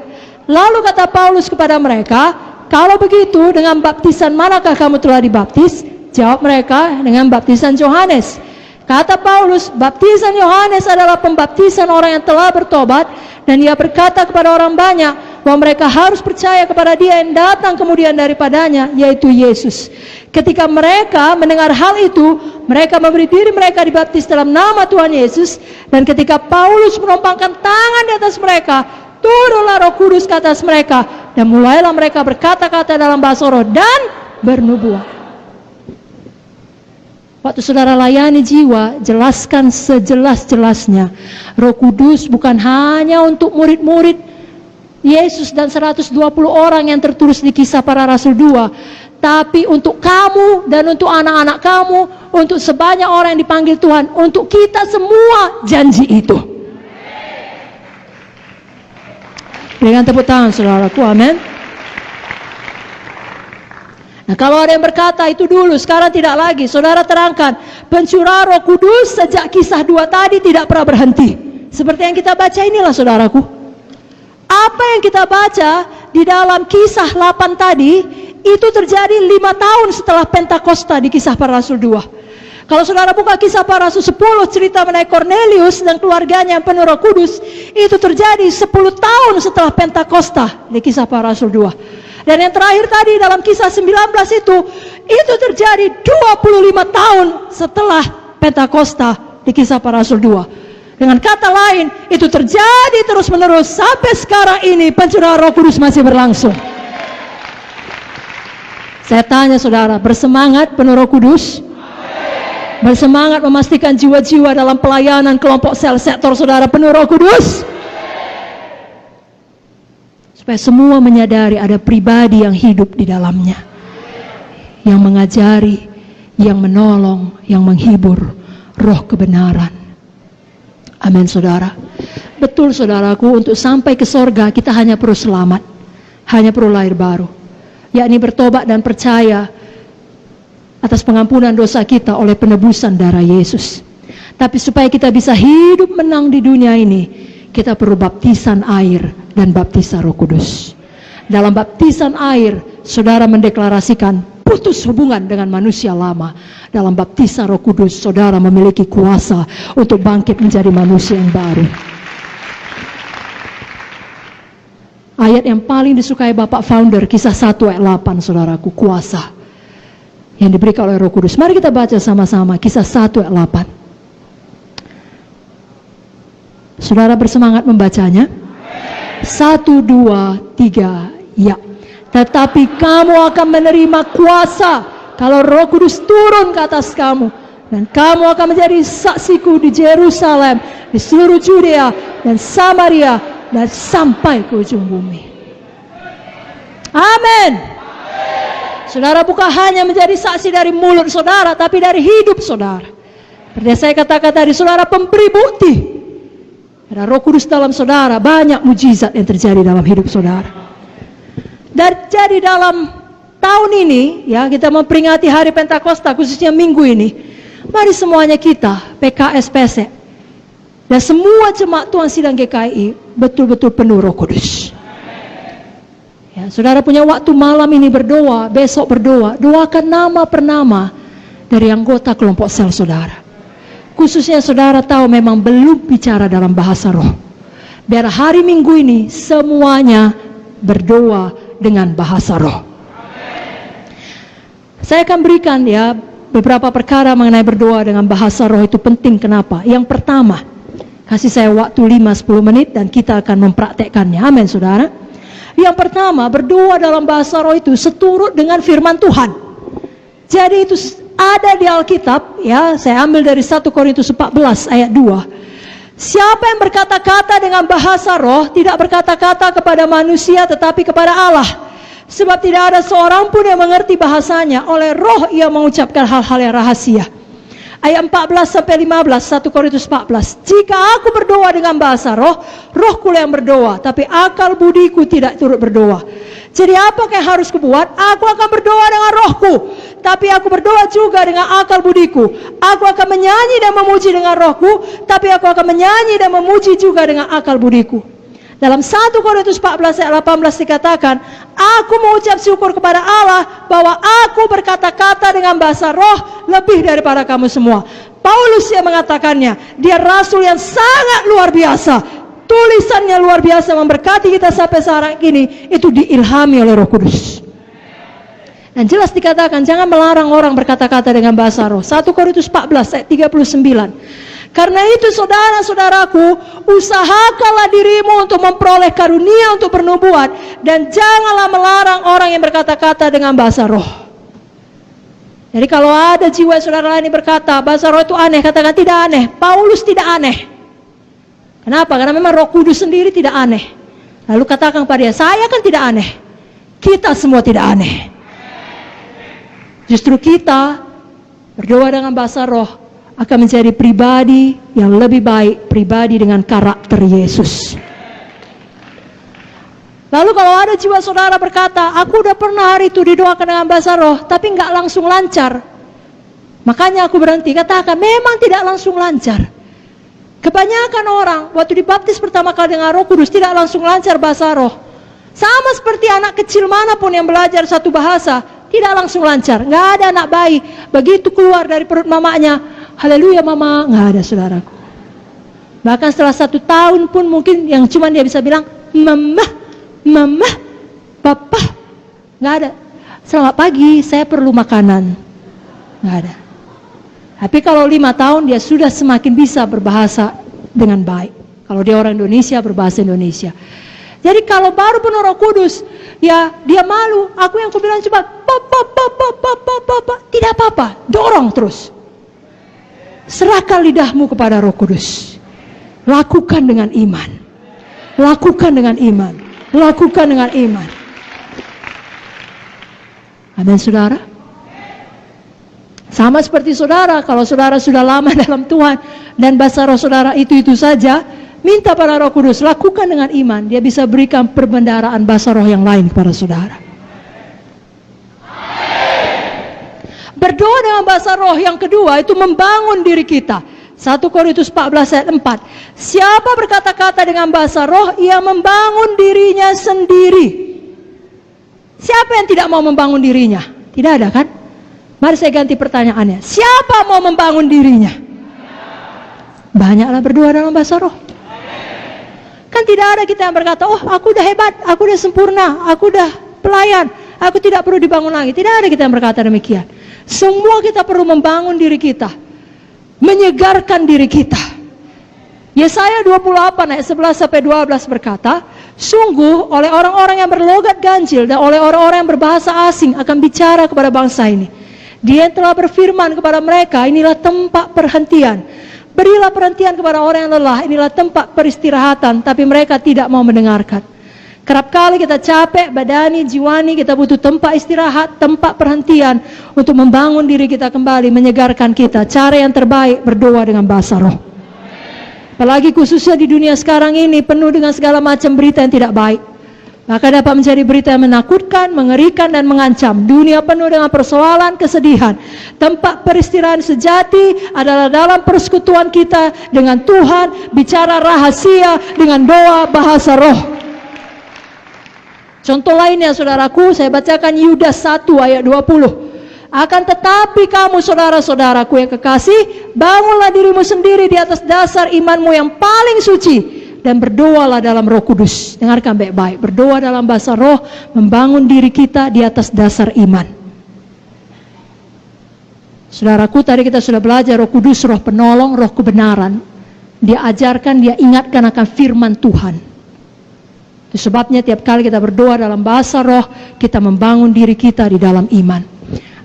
Lalu kata Paulus kepada mereka, kalau begitu dengan baptisan manakah kamu telah dibaptis? Jawab mereka, dengan baptisan Yohanes. Kata Paulus, baptisan Yohanes adalah pembaptisan orang yang telah bertobat, dan ia berkata kepada orang banyak bahwa mereka harus percaya kepada dia yang datang kemudian daripadanya, yaitu Yesus. Ketika mereka mendengar hal itu, mereka memberi diri mereka dibaptis dalam nama Tuhan Yesus. Dan ketika Paulus menumpangkan tangan di atas mereka, turunlah Roh Kudus ke atas mereka, dan mulailah mereka berkata-kata dalam bahasa roh dan bernubuat. Waktu saudara layani jiwa, jelaskan sejelas-jelasnya. Roh Kudus bukan hanya untuk murid-murid Yesus dan 120 orang yang tertulis di Kisah Para Rasul 2, tapi untuk kamu dan untuk anak-anak kamu, untuk sebanyak orang yang dipanggil Tuhan, untuk kita semua janji itu. Dengan tepuk tangan saudaraku, amin. Nah, kalau ada yang berkata itu dulu, sekarang tidak lagi, saudara terangkan, pencurahan Roh Kudus sejak Kisah 2 tadi tidak pernah berhenti. Seperti yang kita baca inilah saudaraku. Apa yang kita baca di dalam Kisah 8 tadi, itu terjadi 5 tahun setelah Pentakosta di Kisah Para Rasul 2. Kalau saudara buka Kisah Para Rasul 10, cerita mengenai Cornelius dan keluarganya yang penuh Roh Kudus, itu terjadi 10 tahun setelah Pentakosta di Kisah Para Rasul 2. Dan yang terakhir tadi dalam Kisah 19 itu terjadi 25 tahun setelah Pentakosta di Kisah Para Rasul 2. Dengan kata lain, itu terjadi terus-menerus sampai sekarang ini pencurahan Roh Kudus masih berlangsung. Saya tanya saudara, bersemangat penuh Roh Kudus? Bersemangat memastikan jiwa-jiwa dalam pelayanan kelompok sel sektor saudara penuh Roh Kudus? Supaya supaya semua menyadari ada pribadi yang hidup di dalamnya, yang mengajari, yang menolong, yang menghibur, roh kebenaran. Amin, saudara. Betul, saudaraku, untuk sampai ke sorga kita hanya perlu selamat, hanya perlu lahir baru, yakni bertobat dan percaya atas pengampunan dosa kita oleh penebusan darah Yesus. Tapi supaya kita bisa hidup menang di dunia ini, kita perlu baptisan air dan baptisan Roh Kudus. Dalam baptisan air, saudara mendeklarasikan putus hubungan dengan manusia lama. Dalam baptisan Roh Kudus, saudara memiliki kuasa untuk bangkit menjadi manusia yang baru. Ayat yang paling disukai Bapak Founder, Kisah 1 ayat 8, saudaraku, kuasa yang diberikan oleh Roh Kudus. Mari kita baca sama-sama Kisah 1 ayat 8. Saudara bersemangat membacanya? 1, 2, 3, ya. Tetapi kamu akan menerima kuasa kalau Roh Kudus turun ke atas kamu, dan kamu akan menjadi saksiku di Yerusalem, di seluruh Judea dan Samaria, dan sampai ke ujung bumi. Amin. Saudara bukan hanya menjadi saksi dari mulut saudara, tapi dari hidup saudara. Seperti saya katakan tadi, saudara pemberi bukti. Ada Roh Kudus dalam saudara, banyak mujizat yang terjadi dalam hidup saudara. Dan jadi dalam tahun ini, ya, kita memperingati hari Pentakosta, khususnya minggu ini. Mari semuanya kita, PKS PC, dan semua jemaat Tuhan Sidang GKI, betul-betul penuh Roh Kudus. Ya, saudara punya waktu malam ini berdoa, besok berdoa, doakan nama per nama dari anggota kelompok sel saudara. Khususnya saudara tahu memang belum bicara dalam bahasa roh. Biar hari Minggu ini semuanya berdoa dengan bahasa roh. Saya akan berikan ya beberapa perkara mengenai berdoa dengan bahasa roh itu penting. Kenapa? Yang pertama, kasih saya waktu 5-10 menit dan kita akan mempraktekkannya. Amin, saudara. Yang pertama, berdoa dalam bahasa roh itu seturut dengan firman Tuhan. Jadi itu ada di Alkitab, ya, saya ambil dari 1 Korintus 14 ayat 2. Siapa yang berkata-kata dengan bahasa roh tidak berkata-kata kepada manusia tetapi kepada Allah. Sebab tidak ada seorang pun yang mengerti bahasanya, oleh roh ia mengucapkan hal-hal yang rahasia. Ayat 14-15, 1 Korintus 14. Jika aku berdoa dengan bahasa roh, rohku yang berdoa, tapi akal budiku tidak turut berdoa. Jadi apakah yang harus kubuat? Aku akan berdoa dengan rohku, tapi aku berdoa juga dengan akal budiku. Aku akan menyanyi dan memuji dengan rohku, tapi aku akan menyanyi dan memuji juga dengan akal budiku. Dalam 1 Korintus 14 ayat 18 dikatakan, aku mengucap syukur kepada Allah bahwa aku berkata-kata dengan bahasa roh lebih daripada kamu semua. Paulus yang mengatakannya, dia rasul yang sangat luar biasa. Tulisannya luar biasa, memberkati kita sampai sekarang ini. Itu diilhami oleh Roh Kudus. Dan jelas dikatakan, jangan melarang orang berkata-kata dengan bahasa roh. 1 Korintus 14 ayat 39. Karena itu saudara-saudaraku, usahakanlah dirimu untuk memperoleh karunia untuk bernubuat, dan janganlah melarang orang yang berkata-kata dengan bahasa roh. Jadi kalau ada jiwa saudara lain yang berkata bahasa roh itu aneh, katakan tidak aneh. Paulus tidak aneh. Kenapa? Karena memang Roh Kudus sendiri tidak aneh. Lalu katakan pada dia, saya kan tidak aneh. Kita semua tidak aneh. Justru kita berdoa dengan bahasa roh akan menjadi pribadi yang lebih baik, pribadi dengan karakter Yesus. Lalu kalau ada jiwa saudara berkata, aku udah pernah hari itu didoakan dengan bahasa roh, tapi nggak langsung lancar. Makanya aku berhenti, katakan memang tidak langsung lancar. Kebanyakan orang waktu dibaptis pertama kali dengan Roh Kudus tidak langsung lancar bahasa roh. Sama seperti anak kecil manapun yang belajar satu bahasa, tidak langsung lancar. Nggak ada anak bayi, begitu keluar dari perut mamanya, haleluya mama, nggak ada saudaraku. Bahkan setelah 1 tahun pun mungkin yang cuma dia bisa bilang, mama, mama, papa, nggak ada. Selamat pagi, saya perlu makanan, nggak ada. Tapi kalau 5 tahun dia sudah semakin bisa berbahasa dengan baik. Kalau dia orang Indonesia, berbahasa Indonesia. Jadi kalau baru penuh Roh Kudus, ya dia malu. Aku yang kubilang cuma papa, tidak apa-apa, dorong terus. Serahkan lidahmu kepada Roh Kudus. Lakukan dengan iman. Lakukan dengan iman. Lakukan dengan iman. Amin, saudara. Sama seperti saudara, kalau saudara sudah lama dalam Tuhan dan bahasa roh saudara itu saja, minta pada Roh Kudus, lakukan dengan iman. Dia bisa berikan perbendaharaan bahasa roh yang lain kepada saudara. Berdoa dengan bahasa roh yang kedua itu membangun diri kita. 1 Korintus 14 ayat 4. Siapa berkata-kata dengan bahasa roh, ia membangun dirinya sendiri. Siapa yang tidak mau membangun dirinya? Tidak ada kan? Mari saya ganti pertanyaannya. Siapa mau membangun dirinya? Banyaklah berdoa dalam bahasa roh. Kan tidak ada kita yang berkata, oh aku udah hebat, aku udah sempurna, aku udah pelayan, aku tidak perlu dibangun lagi. Tidak ada kita yang berkata demikian. Semua kita perlu membangun diri kita, menyegarkan diri kita. Yesaya 28 ayat 11 sampai 12 berkata, sungguh oleh orang-orang yang berlogat ganjil dan oleh orang-orang yang berbahasa asing akan bicara kepada bangsa ini. Dia yang telah berfirman kepada mereka, inilah tempat perhentian. Berilah perhentian kepada orang yang lelah, inilah tempat peristirahatan, tapi mereka tidak mau mendengarkan. Kerap kali kita capek, badani, jiwani, kita butuh tempat istirahat, tempat perhentian untuk membangun diri kita kembali, menyegarkan kita. Cara yang terbaik berdoa dengan bahasa roh. Apalagi khususnya di dunia sekarang ini penuh dengan segala macam berita yang tidak baik. Maka dapat menjadi berita yang menakutkan, mengerikan, dan mengancam. Dunia penuh dengan persoalan, kesedihan. Tempat peristirahatan sejati adalah dalam persekutuan kita dengan Tuhan, bicara rahasia dengan doa bahasa roh. Contoh lainnya saudaraku, saya bacakan Yudas 1 ayat 20. Akan tetapi kamu saudara-saudaraku yang kekasih, bangunlah dirimu sendiri di atas dasar imanmu yang paling suci, dan berdoalah dalam Roh Kudus. Dengarkan baik-baik, berdoa dalam bahasa roh, membangun diri kita di atas dasar iman. Saudaraku, tadi kita sudah belajar Roh Kudus, roh penolong, roh kebenaran. Dia ajarkan, dia ingatkan akan firman Tuhan. Itu sebabnya tiap kali kita berdoa dalam bahasa roh, kita membangun diri kita di dalam iman.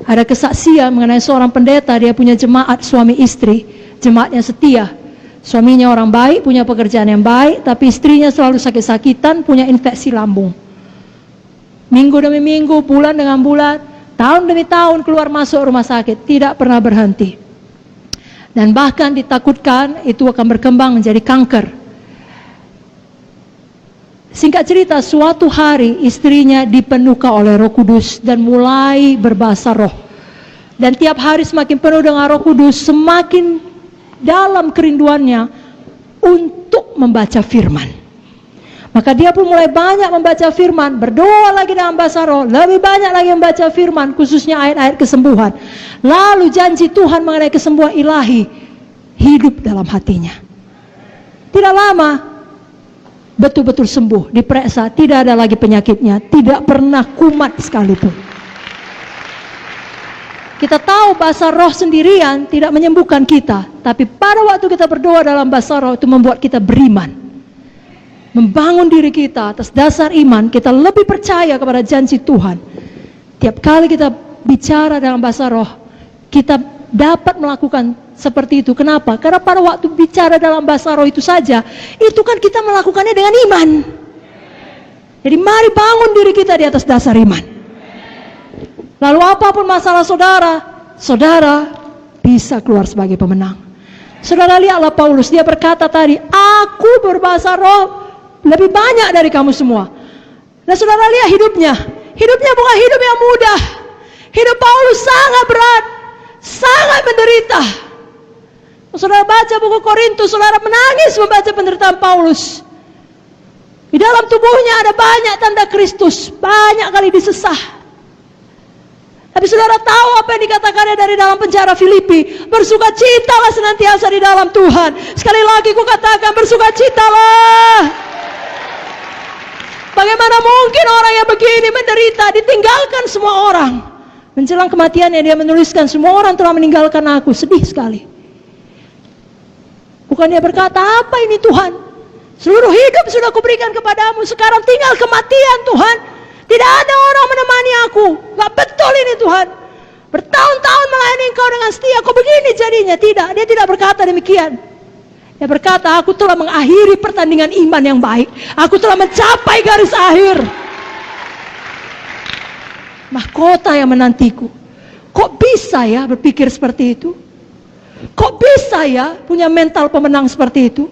Ada kesaksian mengenai seorang pendeta, dia punya jemaat suami istri, jemaatnya setia. Suaminya orang baik, punya pekerjaan yang baik, tapi istrinya selalu sakit-sakitan, punya infeksi lambung. Minggu demi minggu, bulan dengan bulan, tahun demi tahun keluar masuk rumah sakit, tidak pernah berhenti. Dan bahkan ditakutkan itu akan berkembang menjadi kanker. Singkat cerita, suatu hari istrinya dipenuhkan oleh Roh Kudus dan mulai berbahasa roh. Dan tiap hari semakin penuh dengan Roh Kudus, semakin dalam kerinduannya untuk membaca firman. Maka dia pun mulai banyak membaca firman, berdoa lagi dalam bahasa roh, lebih banyak lagi membaca firman, khususnya ayat-ayat kesembuhan. Lalu janji Tuhan mengenai kesembuhan ilahi hidup dalam hatinya. Tidak lama, betul-betul sembuh, diperiksa, tidak ada lagi penyakitnya, tidak pernah kumat sekalipun. Kita tahu bahasa roh sendirian tidak menyembuhkan kita, tapi pada waktu kita berdoa dalam bahasa roh itu membuat kita beriman, membangun diri kita atas dasar iman. Kita lebih percaya kepada janji Tuhan. Tiap kali kita bicara dalam bahasa roh, kita dapat melakukan seperti itu. Kenapa? Karena pada waktu bicara dalam bahasa roh itu saja, itu kan kita melakukannya dengan iman. Jadi mari bangun diri kita di atas dasar iman. Lalu apapun masalah saudara, saudara bisa keluar sebagai pemenang. Saudara lihatlah Paulus, dia berkata tadi, aku berbahasa roh lebih banyak dari kamu semua. Dan saudara lihat hidupnya bukan hidup yang mudah. Hidup Paulus sangat berat, sangat menderita. Saudara baca buku Korintus, saudara menangis membaca penderitaan Paulus. Di dalam tubuhnya ada banyak tanda Kristus, banyak kali disesah. Tapi saudara tahu apa yang dikatakannya dari dalam penjara Filipi, bersukacitalah senantiasa di dalam Tuhan. Sekali lagi ku katakan, bersukacitalah. Bagaimana mungkin orang yang begini menderita, ditinggalkan semua orang. Menjelang kematiannya dia menuliskan, semua orang telah meninggalkan aku. Sedih sekali. Bukan dia berkata, apa ini Tuhan? Seluruh hidup sudah kuberikan kepadamu, sekarang tinggal kematian Tuhan. Tidak ada orang menemani aku. Gak betul ini Tuhan. Bertahun-tahun melayani engkau dengan setia, kok begini jadinya? Tidak, dia tidak berkata demikian. Dia berkata, aku telah mengakhiri pertandingan iman yang baik. Aku telah mencapai garis akhir. Mahkota yang menantiku. Kok bisa ya berpikir seperti itu? Kok bisa ya punya mental pemenang seperti itu?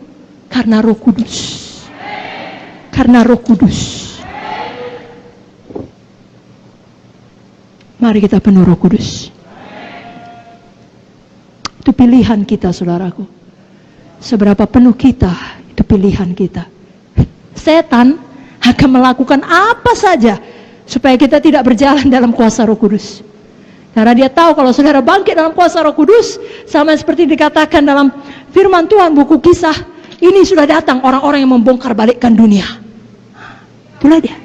Karena Roh Kudus. Karena Roh Kudus. Mari kita penuh Roh Kudus. Itu pilihan kita, saudaraku. Seberapa penuh kita, itu pilihan kita. Setan akan melakukan apa saja supaya kita tidak berjalan dalam kuasa Roh Kudus. Karena dia tahu kalau saudara bangkit dalam kuasa Roh Kudus, sama seperti dikatakan dalam firman Tuhan buku Kisah, ini sudah datang orang-orang yang membongkar balikkan dunia. Itulah dia.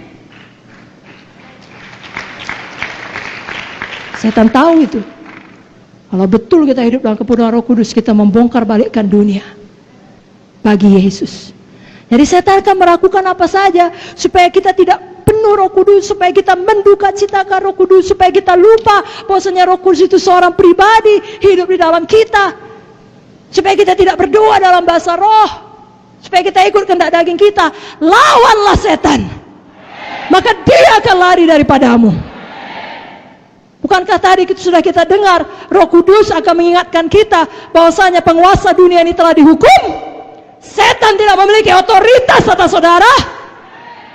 Setan tahu itu. Kalau betul kita hidup dalam kepenuhan Roh Kudus, kita membongkar balikkan dunia bagi Yesus. Jadi setan akan melakukan apa saja supaya kita tidak penuh Roh Kudus, supaya kita menduka citakan Roh Kudus, supaya kita lupa bahwasanya Roh Kudus itu seorang pribadi hidup di dalam kita, supaya kita tidak berdoa dalam bahasa roh, supaya kita ikut kehendak daging kita. Lawanlah setan, maka dia akan lari daripadamu. Bukankah tadi sudah kita dengar Roh Kudus akan mengingatkan kita bahwasanya penguasa dunia ini telah dihukum? Setan tidak memiliki otoritas atas saudara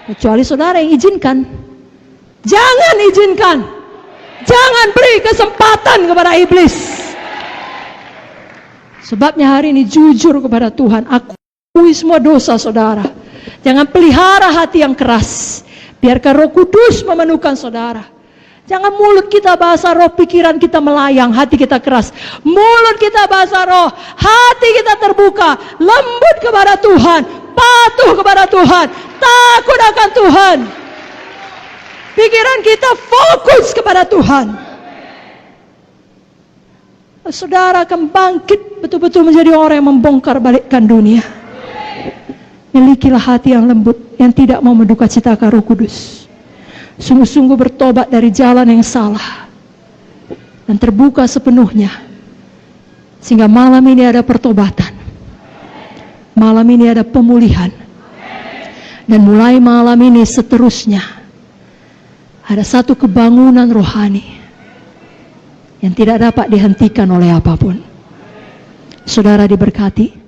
kecuali saudara yang izinkan. Jangan izinkan. Jangan beri kesempatan kepada iblis. Sebabnya hari ini jujur kepada Tuhan, akui semua dosa saudara. Jangan pelihara hati yang keras. Biarkan Roh Kudus memenuhkan saudara. Jangan mulut kita bahasa roh, pikiran kita melayang, hati kita keras. Mulut kita bahasa roh, hati kita terbuka, lembut kepada Tuhan, patuh kepada Tuhan, takut akan Tuhan. Pikiran kita fokus kepada Tuhan. Saudara akan bangkit betul-betul menjadi orang yang membongkar balikkan dunia. Milikilah hati yang lembut, yang tidak mau menduka citakan Roh Kudus. Sungguh-sungguh bertobat dari jalan yang salah dan terbuka sepenuhnya, sehingga malam ini ada pertobatan, malam ini ada pemulihan, dan mulai malam ini seterusnya ada satu kebangunan rohani yang tidak dapat dihentikan oleh apapun. Saudara diberkati.